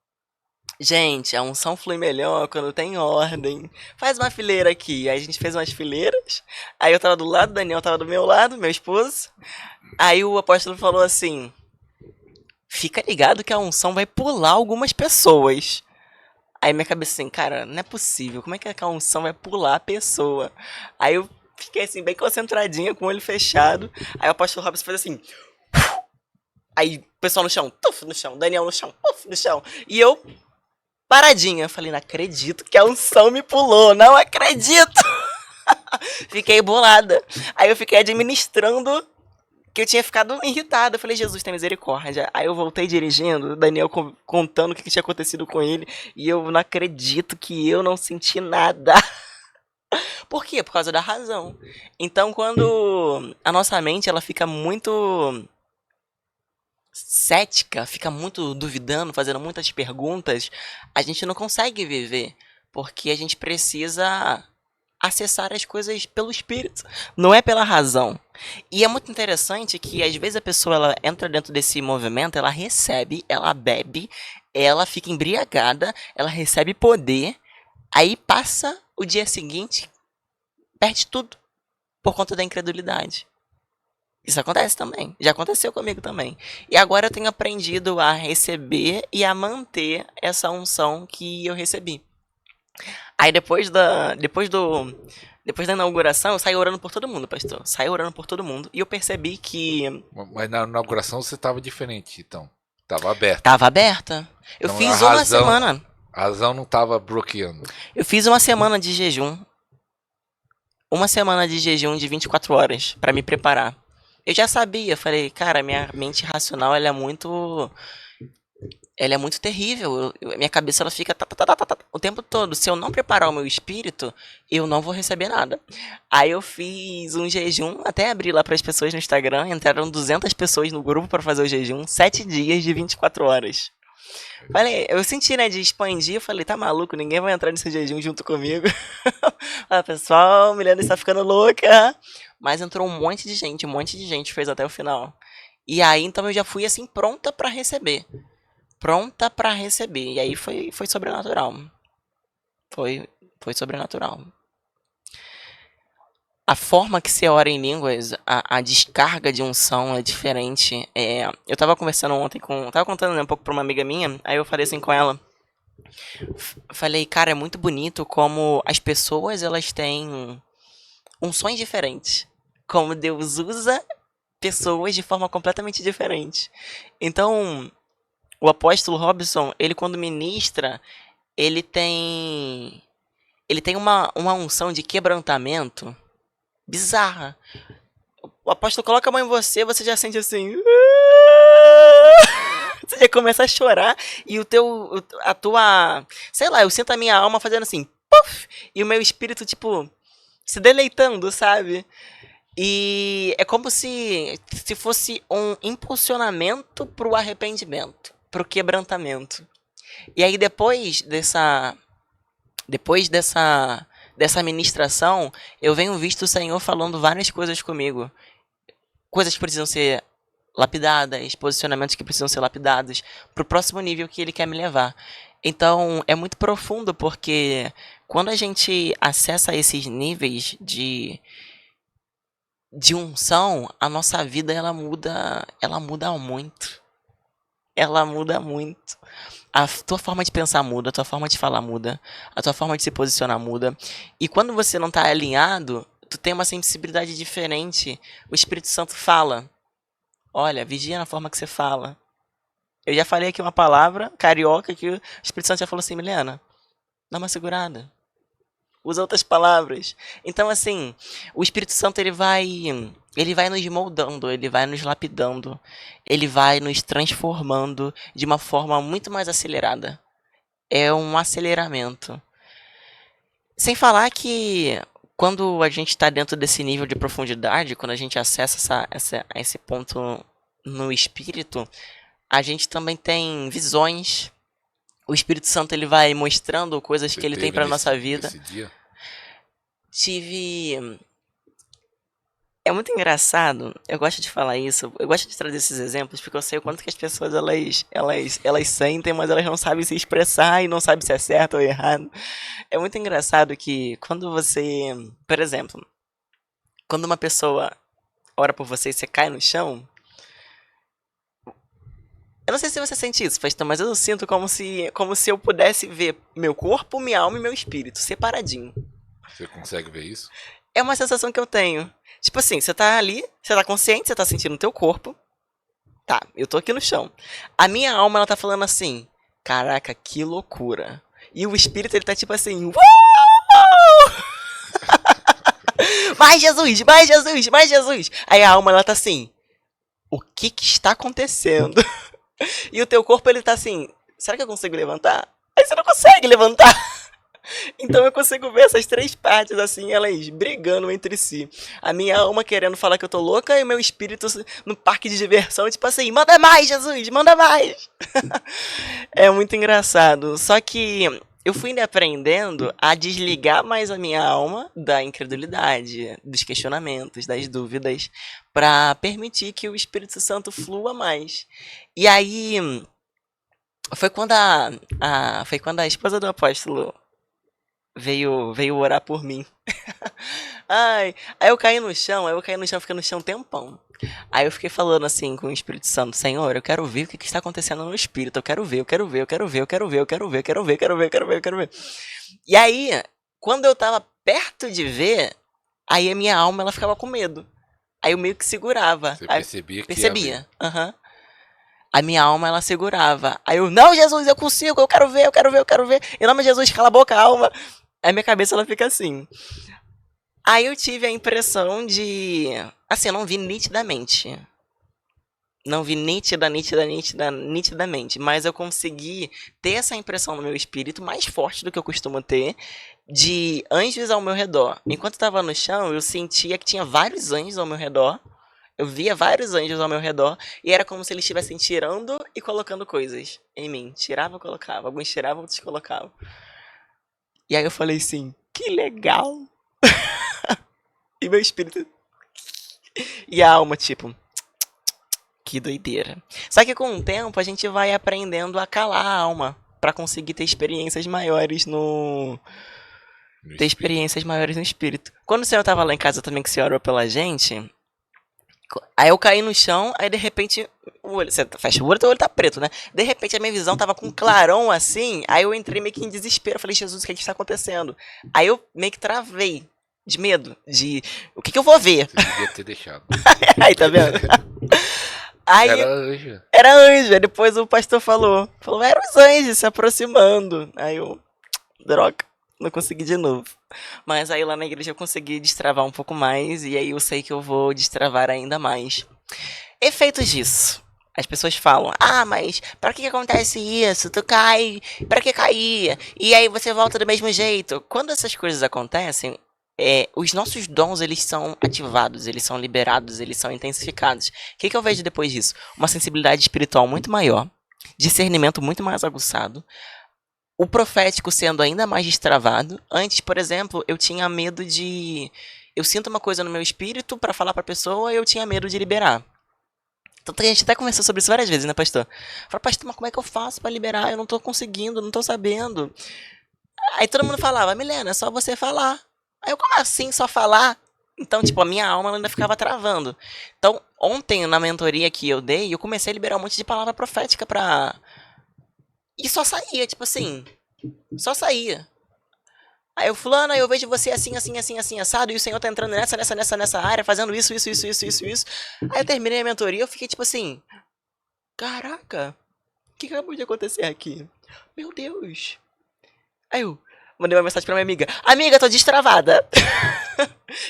Gente, a unção flui melhor quando tem ordem. Faz uma fileira aqui. Aí a gente fez umas fileiras. Aí eu tava do lado, o Daniel tava do meu lado, meu esposo. Aí o apóstolo falou assim: fica ligado que a unção vai pular algumas pessoas. Aí minha cabeça assim, cara, não é possível. Como é que a unção vai pular a pessoa? Aí eu fiquei assim, bem concentradinha, com o olho fechado. Aí o apóstolo Robson fez assim. Aí o pessoal no chão, tuf, no chão. Daniel no chão, puf, no chão. E eu paradinha. Eu falei, não acredito que a unção me pulou. Não acredito. Fiquei bolada. Aí eu fiquei administrando que eu tinha ficado irritado. Eu falei, Jesus, tem misericórdia. Aí eu voltei dirigindo, o Daniel contando o que tinha acontecido com ele. E eu não acredito que eu não senti nada. Por quê? Por causa da razão. Então, quando a nossa mente ela fica muito cética, fica muito duvidando, fazendo muitas perguntas, a gente não consegue viver. Porque a gente precisa acessar as coisas pelo espírito, não é pela razão. E é muito interessante que às vezes a pessoa ela entra dentro desse movimento, ela recebe, ela bebe, ela fica embriagada, ela recebe poder, aí passa o dia seguinte, perde tudo por conta da incredulidade. Isso acontece também, já aconteceu comigo também. E agora eu tenho aprendido a receber e a manter essa unção que eu recebi. Aí depois da inauguração, eu saí orando por todo mundo, pastor. Saí orando por todo mundo. E eu percebi que Mas na inauguração você tava diferente, então. Tava aberto. tava aberta. Eu Então, fiz uma semana. A razão não tava bloqueando. Eu fiz uma semana de jejum. Uma semana de jejum de 24 horas pra me preparar. Eu já sabia, falei, cara, minha mente racional ela é muito terrível. Minha cabeça ela fica o tempo todo. Se eu não preparar o meu espírito, eu não vou receber nada. Aí eu fiz um jejum, até abri lá para as pessoas no Instagram. Entraram 200 pessoas no grupo para fazer o jejum, 7 dias de 24 horas. Falei, eu senti, né, de expandir. Eu falei, tá maluco, ninguém vai entrar nesse jejum junto comigo. Ah, pessoal, Milena está ficando louca. Mas entrou um monte de gente fez até o final. E aí, então eu já fui assim, pronta para receber. Pronta pra receber. E aí foi sobrenatural. Foi sobrenatural. A forma que você ora em línguas, a descarga de unção é diferente. Eu tava conversando ontem tava contando, né, um pouco pra uma amiga minha, aí eu falei assim com ela. Falei, cara, é muito bonito como as pessoas, elas têm unções diferentes. Como Deus usa pessoas de forma completamente diferente. Então, o apóstolo Robson, ele quando ministra, ele tem uma unção de quebrantamento bizarra. O apóstolo coloca a mão em você, você já sente assim, você já começa a chorar e a tua, sei lá, eu sinto a minha alma fazendo assim, puff, e o meu espírito tipo se deleitando, sabe? E é como se fosse um impulsionamento pro arrependimento, pro quebrantamento. E aí depois dessa ministração, eu venho visto o Senhor falando várias coisas comigo. Coisas que precisam ser lapidadas, posicionamentos que precisam ser lapidados pro próximo nível que ele quer me levar. Então, é muito profundo porque quando a gente acessa esses níveis de unção, a nossa vida ela muda muito. Ela muda muito. A tua forma de pensar muda, a tua forma de falar muda, a tua forma de se posicionar muda. E quando você não tá alinhado, tu tem uma sensibilidade diferente. O Espírito Santo fala: olha, vigia na forma que você fala. Eu já falei aqui uma palavra carioca que o Espírito Santo já falou assim, Milena, dá uma segurada. Usa outras palavras. Então, assim, o Espírito Santo ele vai nos moldando, ele vai nos lapidando, ele vai nos transformando de uma forma muito mais acelerada. É um aceleramento. Sem falar que quando a gente está dentro desse nível de profundidade, quando a gente acessa esse ponto no espírito, a gente também tem visões. O Espírito Santo ele vai mostrando coisas que ele tem para nossa vida. Nesse dia? Tive É muito engraçado, eu gosto de falar isso, eu gosto de trazer esses exemplos, porque eu sei o quanto que as pessoas, elas sentem, mas elas não sabem se expressar e não sabem se é certo ou errado. É muito engraçado que quando você, por exemplo, quando uma pessoa ora por você e você cai no chão, eu não sei se você sente isso, pastor, mas eu sinto como se eu pudesse ver meu corpo, minha alma e meu espírito separadinho. Você consegue ver isso? É uma sensação que eu tenho. Tipo assim, você tá ali, você tá consciente, você tá sentindo o teu corpo. Tá, eu tô aqui no chão. A minha alma, ela tá falando assim, caraca, que loucura. E o espírito, ele tá tipo assim, uau! Mais Jesus, mais Jesus, mais Jesus. Aí a alma, ela tá assim, o que que está acontecendo? E o teu corpo, ele tá assim, será que eu consigo levantar? Aí você não consegue levantar. Então eu consigo ver essas três partes, assim, elas brigando entre si. A minha alma querendo falar que eu tô louca e o meu espírito no parque de diversão, tipo assim, manda mais, Jesus, manda mais. É muito engraçado. Só que eu fui aprendendo a desligar mais a minha alma da incredulidade, dos questionamentos, das dúvidas, pra permitir que o Espírito Santo flua mais. E aí foi quando a esposa do apóstolo veio orar por mim. Ai, aí eu caí no chão, fiquei no chão um tempão. Aí eu fiquei falando assim com o Espírito Santo, Senhor, eu quero ver o que, que está acontecendo no Espírito, eu quero ver, eu quero ver, eu quero ver, eu quero ver, eu quero ver, eu quero ver, eu quero ver, eu quero ver, eu quero ver. E aí, quando eu tava perto de ver, aí a minha alma ela ficava com medo. Aí eu meio que segurava. Você Aí, percebia que ia ver. percebia, aham. A minha alma ela segurava. Aí eu, não, Jesus, eu consigo, eu quero ver, eu quero ver, eu quero ver. Em nome de Jesus, cala a boca, alma. Aí minha cabeça ela fica assim. Aí eu tive a impressão de. Assim, eu não vi nitidamente. Não vi nitidamente. Mas eu consegui ter essa impressão no meu espírito mais forte do que eu costumo ter. De anjos ao meu redor. Enquanto eu tava no chão, eu sentia que tinha vários anjos ao meu redor. Eu via vários anjos ao meu redor. E era como se eles estivessem tirando e colocando coisas em mim. Tirava e colocava. Alguns tiravam, outros colocavam. E aí eu falei assim, que legal. E meu espírito. E a alma, tipo, que doideira. Só que com o tempo a gente vai aprendendo a calar a alma pra conseguir ter experiências maiores no. No Ter espírito. experiências maiores no espírito. Quando o senhor tava lá em casa também, que o senhor orou pela gente. Aí eu caí no chão, aí de repente. Você fecha o olho, teu olho tá preto, né? De repente a minha visão tava com um clarão assim. Aí eu entrei meio que em desespero. Eu falei, Jesus, o que é que está acontecendo? Aí eu meio que travei. De medo. De. O que eu vou ver? Você devia ter deixado. Aí, tá vendo? Aí Era anjo. era anjo. Aí depois o pastor falou, eram os anjos se aproximando. Aí eu, droga, não consegui de novo. Mas aí lá na igreja eu consegui destravar um pouco mais. E aí eu sei que eu vou destravar ainda mais. Efeitos disso. As pessoas falam, mas pra que acontece isso? Tu cai, pra que cair? E aí você volta do mesmo jeito. Quando essas coisas acontecem, os nossos dons, eles são ativados, eles são liberados, eles são intensificados. O que eu vejo depois disso? Uma sensibilidade espiritual muito maior, discernimento muito mais aguçado, o profético sendo ainda mais destravado. Antes, por exemplo, eu tinha medo de... Eu sinto uma coisa no meu espírito pra falar pra pessoa e eu tinha medo de liberar. Tanto que a gente até conversou sobre isso várias vezes, né, pastor? Fala, pastor, mas como é que eu faço pra liberar? Eu não tô conseguindo, não tô sabendo. Aí todo mundo falava, Milena, é só você falar. Aí eu, como assim, só falar? Então, tipo, a minha alma ainda ficava travando. Então, ontem, na mentoria que eu dei, eu comecei a liberar um monte de palavra profética pra... E só saía, tipo assim, só saía. Aí eu, fulano, eu vejo você assim, assim, assim, assim, assado, e o Senhor tá entrando nessa área, fazendo isso. Aí eu terminei a mentoria, eu fiquei tipo assim, caraca, o que acabou de acontecer aqui? Meu Deus. Aí eu mandei uma mensagem pra minha amiga, amiga, tô destravada.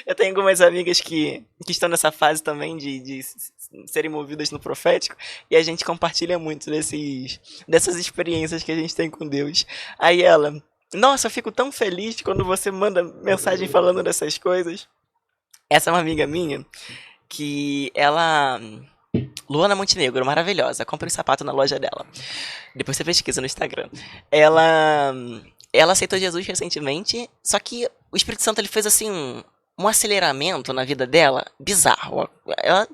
Eu tenho algumas amigas que estão nessa fase também de serem movidas no profético, e a gente compartilha muito dessas experiências que a gente tem com Deus. Aí ela, nossa, eu fico tão feliz quando você manda mensagem falando dessas coisas. Essa é uma amiga minha que ela... Luana Montenegro, maravilhosa. Compre um sapato na loja dela. Depois você pesquisa no Instagram. Ela aceitou Jesus recentemente, só que o Espírito Santo ele fez assim um aceleramento na vida dela bizarro. Eu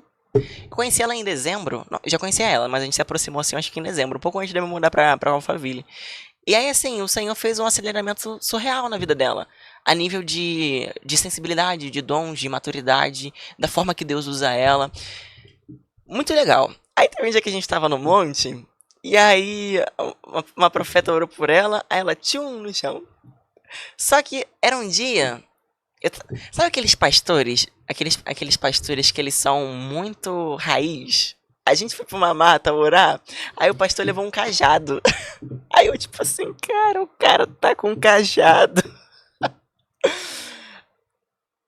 conheci ela em dezembro. Não, eu já conhecia ela, mas a gente se aproximou assim, acho que em dezembro, um pouco antes de eu me mudar pra Alphaville. E aí, assim, o Senhor fez um aceleramento surreal na vida dela. A nível de sensibilidade, de dons, de maturidade, da forma que Deus usa ela. Muito legal. Aí teve um dia que a gente tava no monte, e aí uma profeta orou por ela, aí ela tchum no chão. Só que era um dia. Sabe aqueles pastores? Aqueles pastores que eles são muito raiz? A gente foi pra uma mata orar, aí o pastor levou um cajado. Aí eu, tipo assim, cara, o cara tá com um cajado.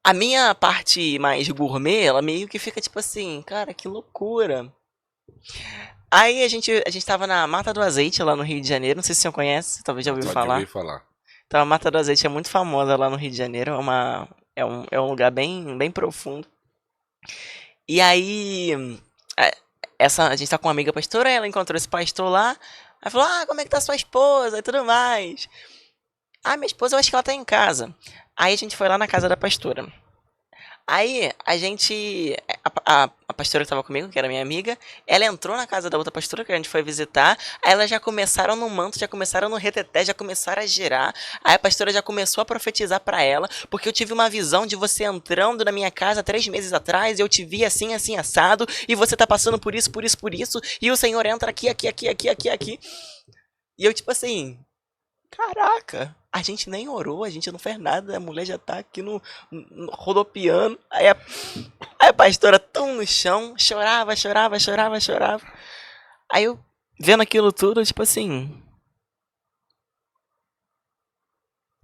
A minha parte mais gourmet, ela meio que fica tipo assim, cara, que loucura. Aí a gente tava na Mata do Azeite, lá no Rio de Janeiro. Não sei se você conhece, talvez já ouviu Só de falar. ouvir falar. Então, a Mata do Azeite é muito famosa lá no Rio de Janeiro. É um lugar bem profundo. E aí, a- a gente tá com uma amiga pastora, ela encontrou esse pastor lá. Aí falou, como é que tá sua esposa e tudo mais. Minha esposa, eu acho que ela tá em casa. Aí a gente foi lá na casa da pastora. Aí a gente. A pastora que tava comigo, que era minha amiga, ela entrou na casa da outra pastora que a gente foi visitar. Aí elas já começaram no manto, já começaram no reteté, já começaram a girar. Aí a pastora já começou a profetizar pra ela, porque eu tive uma visão de você entrando na minha casa 3 meses atrás, e eu te vi assim, assim, assado, e você tá passando por isso, por isso, por isso, e o Senhor entra aqui, aqui, aqui, aqui, aqui, aqui. E eu, tipo assim, caraca, a gente nem orou, a gente não fez nada, a mulher já tá aqui no rodopiando. Aí a pastora tão no chão, chorava, chorava, chorava, chorava. Aí eu, vendo aquilo tudo, tipo assim,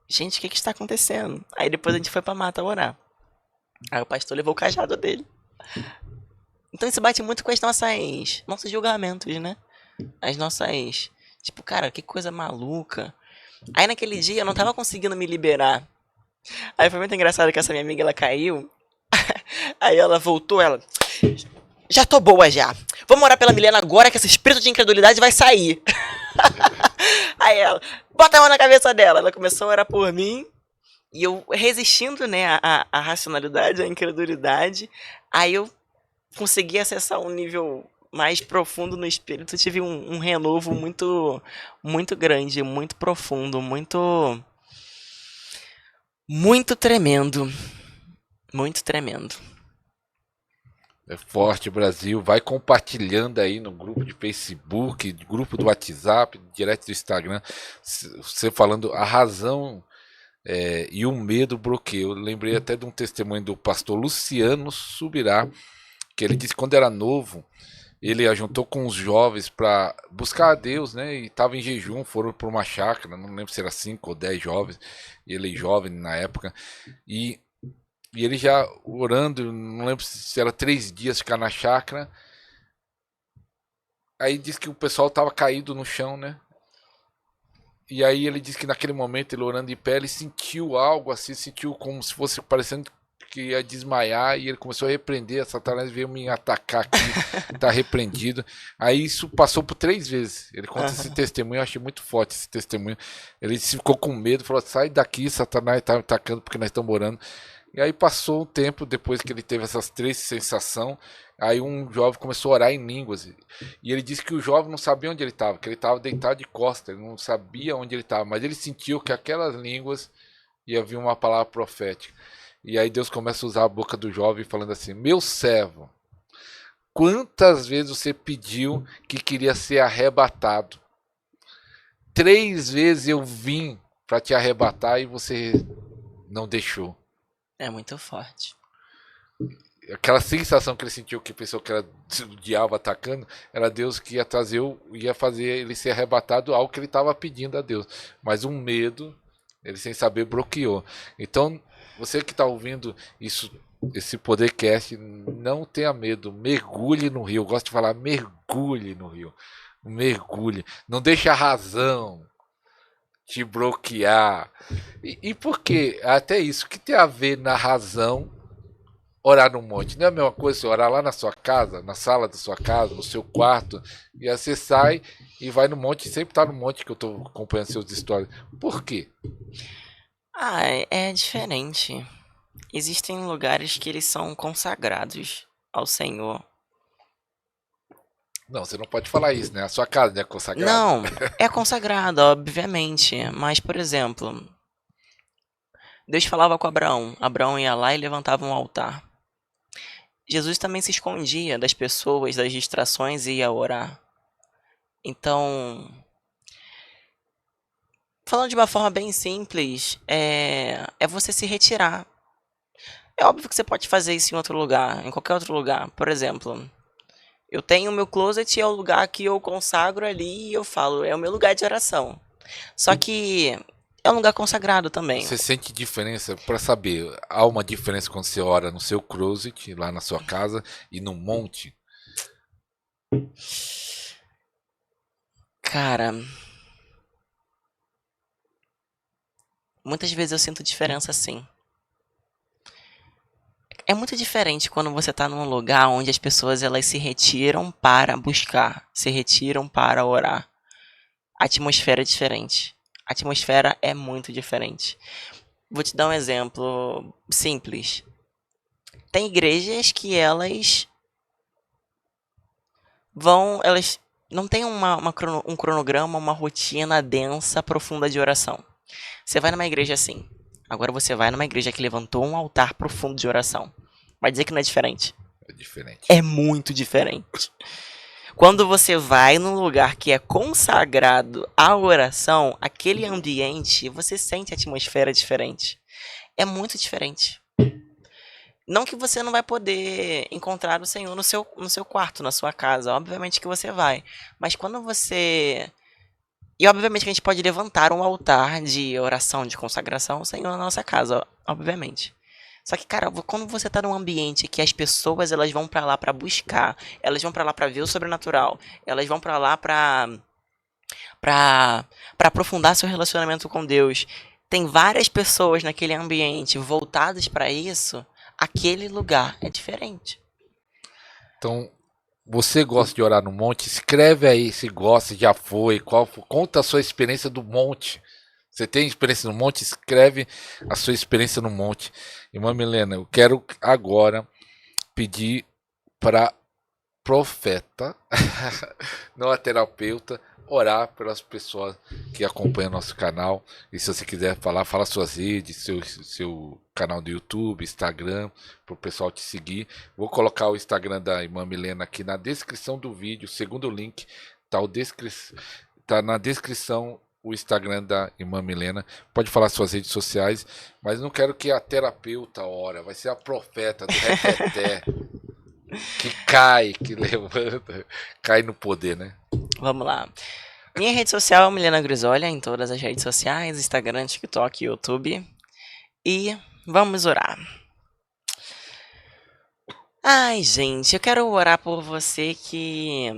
gente, o que que está acontecendo? Aí depois a gente foi pra mata orar. Aí o pastor levou o cajado dele. Então isso bate muito com as nossos julgamentos, né? As nossas, tipo, cara, que coisa maluca. Aí naquele dia eu não tava conseguindo me liberar. Aí foi muito engraçado que essa minha amiga, ela caiu. Aí ela voltou, ela, já tô boa já. Vamos orar pela Milena agora que esse espírito de incredulidade vai sair. Aí ela, bota a mão na cabeça dela. Ela começou a orar por mim. E eu resistindo, né, à racionalidade, à incredulidade. Aí eu consegui acessar um nível mais profundo no espírito. Tive um renovo muito, muito grande, muito profundo, muito tremendo. Muito tremendo. É forte, Brasil. Vai compartilhando aí no grupo de Facebook, grupo do WhatsApp, direto do Instagram. Você falando a razão e o medo bloqueia. Eu lembrei até de um testemunho do pastor Luciano Subirá, que ele disse que quando era novo, ele ajuntou com os jovens para buscar a Deus, né? E estava em jejum, foram para uma chácara, não lembro se era 5 ou 10 jovens, ele jovem na época, e e ele já orando, não lembro se era 3 dias ficar na chácara. Aí diz que o pessoal tava caído no chão, né? E aí ele disse que naquele momento, ele orando em pé, ele sentiu algo assim, sentiu como se fosse parecendo que ia desmaiar, e ele começou a repreender, Satanás veio me atacar aqui, tá repreendido. Aí isso passou por 3 vezes. Ele conta esse testemunho, eu achei muito forte esse testemunho. Ele ficou com medo, falou, sai daqui, Satanás tá me atacando porque nós estamos orando. E aí passou um tempo depois que ele teve essas 3 sensações, aí um jovem começou a orar em línguas. E ele disse que o jovem não sabia onde ele estava, que ele estava deitado de costas, ele não sabia onde ele estava, mas ele sentiu que aquelas línguas ia vir uma palavra profética. E aí Deus começa a usar a boca do jovem falando assim, meu servo, quantas vezes você pediu que queria ser arrebatado? 3 vezes eu vim para te arrebatar e você não deixou. É muito forte. Aquela sensação que ele sentiu, que pensou que era o diabo atacando, era Deus que ia trazer, ia fazer ele ser arrebatado ao que ele estava pedindo a Deus. Mas um medo, ele sem saber bloqueou. Então, você que está ouvindo isso, esse podcast, não tenha medo, mergulhe no rio. Eu gosto de falar, mergulhe no rio. Mergulhe. Não deixe a razão te bloquear. E por quê? Até isso, o que tem a ver na razão orar no monte? Não é a mesma coisa você orar lá na sua casa, na sala da sua casa, no seu quarto, e aí você sai e vai no monte, sempre tá no monte que eu tô acompanhando seus stories. Por quê? É diferente. Existem lugares que eles são consagrados ao Senhor. Não, você não pode falar isso, né? A sua casa não é consagrada. Não, é consagrado, obviamente. Mas, por exemplo, Deus falava com Abraão. Abraão ia lá e levantava um altar. Jesus também se escondia das pessoas, das distrações e ia orar. Então, falando de uma forma bem simples, é você se retirar. É óbvio que você pode fazer isso em outro lugar, em qualquer outro lugar. Por exemplo, eu tenho o meu closet, é o lugar que eu consagro ali e eu falo, é o meu lugar de oração. Só que é um lugar consagrado também. Você sente diferença para saber? Há uma diferença quando você ora no seu closet, lá na sua casa, e no monte? Cara, muitas vezes eu sinto diferença sim. É muito diferente quando você tá num lugar onde as pessoas elas se retiram para buscar, se retiram para orar. A atmosfera é diferente. A atmosfera é muito diferente. Vou te dar um exemplo simples. Tem igrejas que elas não têm um cronograma, uma rotina densa, profunda de oração. Você vai numa igreja assim. Agora você vai numa igreja que levantou um altar profundo de oração. Vai dizer que não é diferente? É diferente. É muito diferente. Quando você vai num lugar que é consagrado à oração, aquele ambiente, você sente a atmosfera diferente. É muito diferente. Não que você não vai poder encontrar o Senhor no seu quarto, na sua casa. Obviamente que você vai. Mas quando você. E obviamente que a gente pode levantar um altar de oração, de consagração ao Senhor na nossa casa, obviamente. Só que, cara, quando você tá num ambiente que as pessoas elas vão pra lá pra buscar, elas vão pra lá pra ver o sobrenatural, elas vão pra lá pra aprofundar seu relacionamento com Deus, tem várias pessoas naquele ambiente voltadas pra isso, aquele lugar é diferente. Então, você gosta de orar no monte? Escreve aí se gosta, já foi, conta a sua experiência do monte. Você tem experiência no monte? Escreve a sua experiência no monte. Irmã Milena, eu quero agora pedir para profeta, não a terapeuta, orar pelas pessoas que acompanham nosso canal. E se você quiser falar, fala suas redes, seu canal do YouTube, Instagram, para o pessoal te seguir. Vou colocar o Instagram da irmã Milena aqui na descrição do vídeo, segundo link, tá na descrição o Instagram da irmã Milena. Pode falar suas redes sociais, mas não quero que a terapeuta ora, vai ser a profeta do reteté. Que cai, que levanta, cai no poder, né? Vamos lá. Minha rede social é Milena Grisolha, em todas as redes sociais, Instagram, TikTok, YouTube. E vamos orar. Ai, gente, eu quero orar por você que...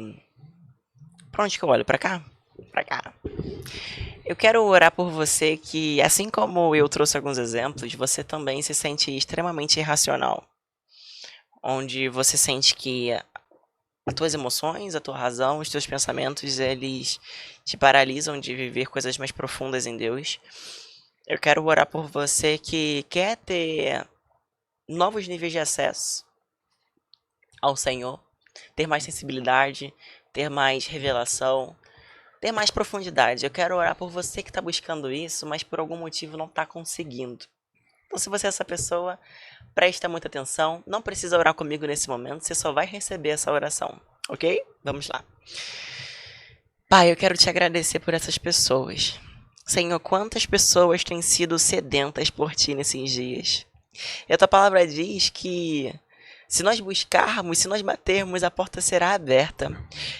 Pra onde que eu olho? Pra cá? Pra cá. Eu quero orar por você que, assim como eu trouxe alguns exemplos, você também se sente extremamente irracional. Onde você sente que as tuas emoções, a tua razão, os teus pensamentos, eles te paralisam de viver coisas mais profundas em Deus. Eu quero orar por você que quer ter novos níveis de acesso ao Senhor, ter mais sensibilidade, ter mais revelação, ter mais profundidade. Eu quero orar por você que está buscando isso, mas por algum motivo não está conseguindo. Então, se você é essa pessoa, presta muita atenção. Não precisa orar comigo nesse momento, você só vai receber essa oração, ok? Vamos lá. Pai, eu quero te agradecer por essas pessoas. Senhor, quantas pessoas têm sido sedentas por ti nesses dias? E a tua palavra diz que se nós buscarmos, se nós batermos, a porta será aberta.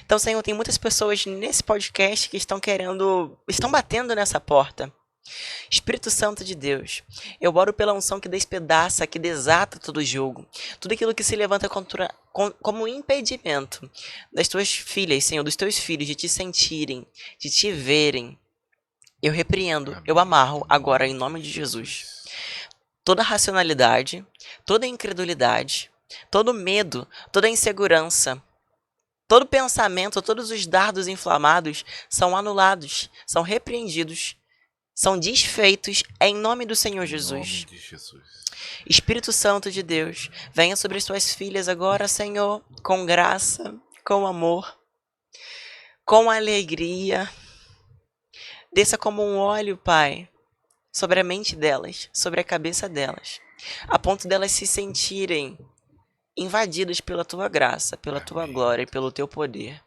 Então, Senhor, tem muitas pessoas nesse podcast que estão batendo nessa porta. Espírito Santo de Deus, eu oro pela unção que despedaça, que desata todo jugo, tudo aquilo que se levanta como impedimento das tuas filhas, Senhor, dos teus filhos, de te sentirem, de te verem. Eu repreendo, eu amarro agora em nome de Jesus. Toda racionalidade, toda incredulidade, todo medo, toda insegurança, todo pensamento, todos os dardos inflamados são anulados, são repreendidos são desfeitos em nome do Senhor Em nome Jesus. de Jesus. Espírito Santo de Deus, venha sobre as tuas filhas agora, Senhor, com graça, com amor, com alegria. Desça como um óleo, Pai, sobre a mente delas, sobre a cabeça delas, a ponto delas se sentirem invadidas pela tua graça, pela tua Amém. glória e pelo teu poder.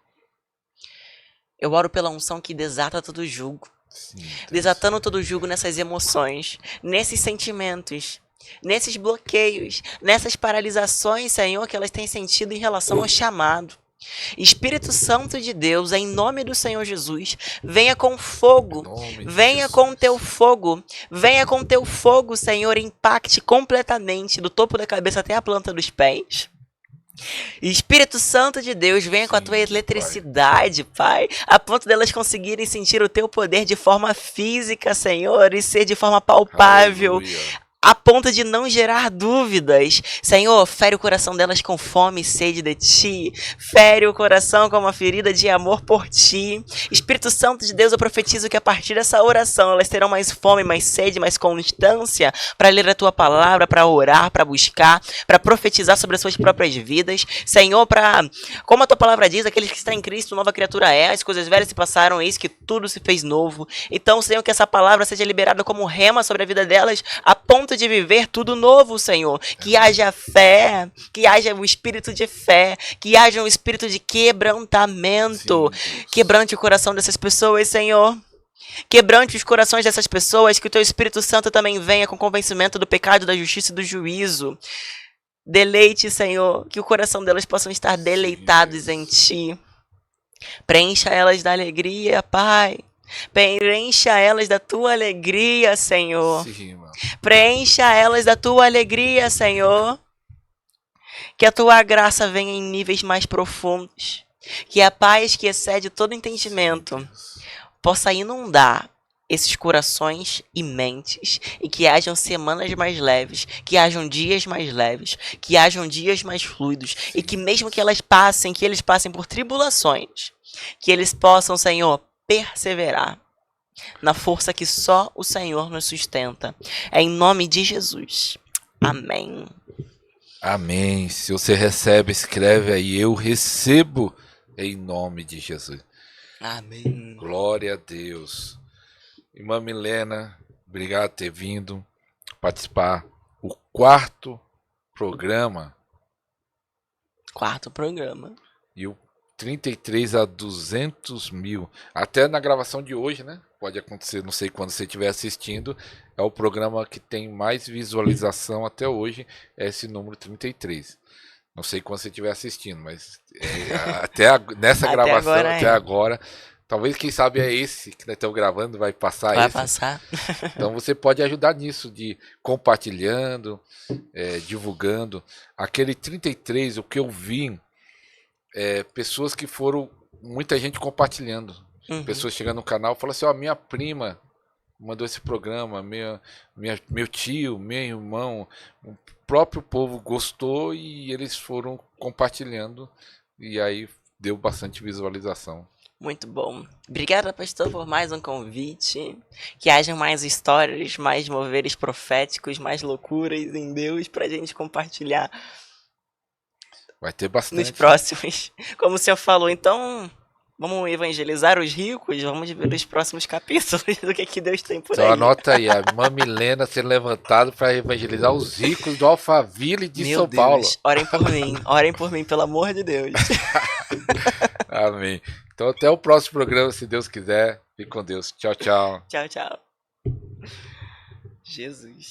Eu oro pela unção que desata todo jugo, Sim, desatando todo jugo nessas emoções, nesses sentimentos, nesses bloqueios, nessas paralisações, Senhor, que elas têm sentido em relação ao chamado. Espírito Santo de Deus, em nome do Senhor Jesus, venha com fogo, venha com teu fogo, venha com teu fogo, Senhor, impacte completamente do topo da cabeça até a planta dos pés. Espírito Santo de Deus, venha com a tua eletricidade, Pai, a ponto delas conseguirem sentir o teu poder de forma física, Senhor, e ser de forma palpável. Aleluia. A ponto de não gerar dúvidas. Senhor, fere o coração delas com fome e sede de ti. Fere o coração com uma ferida de amor por ti. Espírito Santo de Deus, eu profetizo que a partir dessa oração elas terão mais fome, mais sede, mais constância para ler a tua palavra, para orar, para buscar, para profetizar sobre as suas próprias vidas. Senhor, como a tua palavra diz, aqueles que estão em Cristo, nova criatura é, as coisas velhas se passaram, eis que tudo se fez novo. Então, Senhor, que essa palavra seja liberada como rema sobre a vida delas, a ponto de viver tudo novo, Senhor. Que haja fé, que haja o espírito de fé, que haja um espírito de quebrantamento. Sim, Quebrante o coração dessas pessoas, Senhor. Quebrante os corações dessas pessoas, que o teu Espírito Santo também venha com convencimento do pecado, da justiça e do juízo. Deleite, Senhor, que o coração delas possam estar deleitados em ti. Preencha elas da alegria, Pai. Preencha elas da tua alegria, Senhor. sim, mano. Preencha elas da tua alegria, Senhor. Que a tua graça venha em níveis mais profundos. Que a paz que excede todo entendimento possa inundar esses corações e mentes, e que hajam semanas mais leves, que hajam dias mais leves, que hajam dias mais fluidos, e que mesmo que eles passem por tribulações, que eles possam, Senhor, perseverar na força que só o Senhor nos sustenta. É em nome de Jesus. Amém. Amém. Se você recebe, escreve aí. Eu recebo em nome de Jesus. Amém. Glória a Deus. Irmã Milena, obrigado por ter vindo participar. O quarto programa. Quarto programa. E o 33 a 200 mil. Até na gravação de hoje, né? Pode acontecer, não sei quando você estiver assistindo. É o programa que tem mais visualização até hoje. É esse número 33. Não sei quando você estiver assistindo, mas nessa Até gravação, agora até agora. Talvez, quem sabe, é esse que nós estamos gravando, vai passar Vai esse. passar. Então você pode ajudar nisso, de compartilhando, divulgando. Aquele 33, o que eu vi, pessoas que foram, muita gente compartilhando. Uhum. Pessoas chegando no canal, falam assim, ó, minha prima mandou esse programa, meu tio, meu irmão, o próprio povo gostou e eles foram compartilhando e aí deu bastante visualização. Muito bom. Obrigada, pastor, por mais um convite. Que hajam mais histórias, mais moveres proféticos, mais loucuras em Deus pra gente compartilhar. Vai ter bastante. Nos próximos. Como o senhor falou, então, vamos evangelizar os ricos? Vamos ver os próximos capítulos do que Deus tem por Então aí. anota aí, a irmã Milena sendo levantado para evangelizar os ricos do Alphaville de São Paulo. Orem por mim, pelo amor de Deus. Amém. Então até o próximo programa, se Deus quiser. Fique com Deus. Tchau, tchau. Tchau, tchau. Jesus.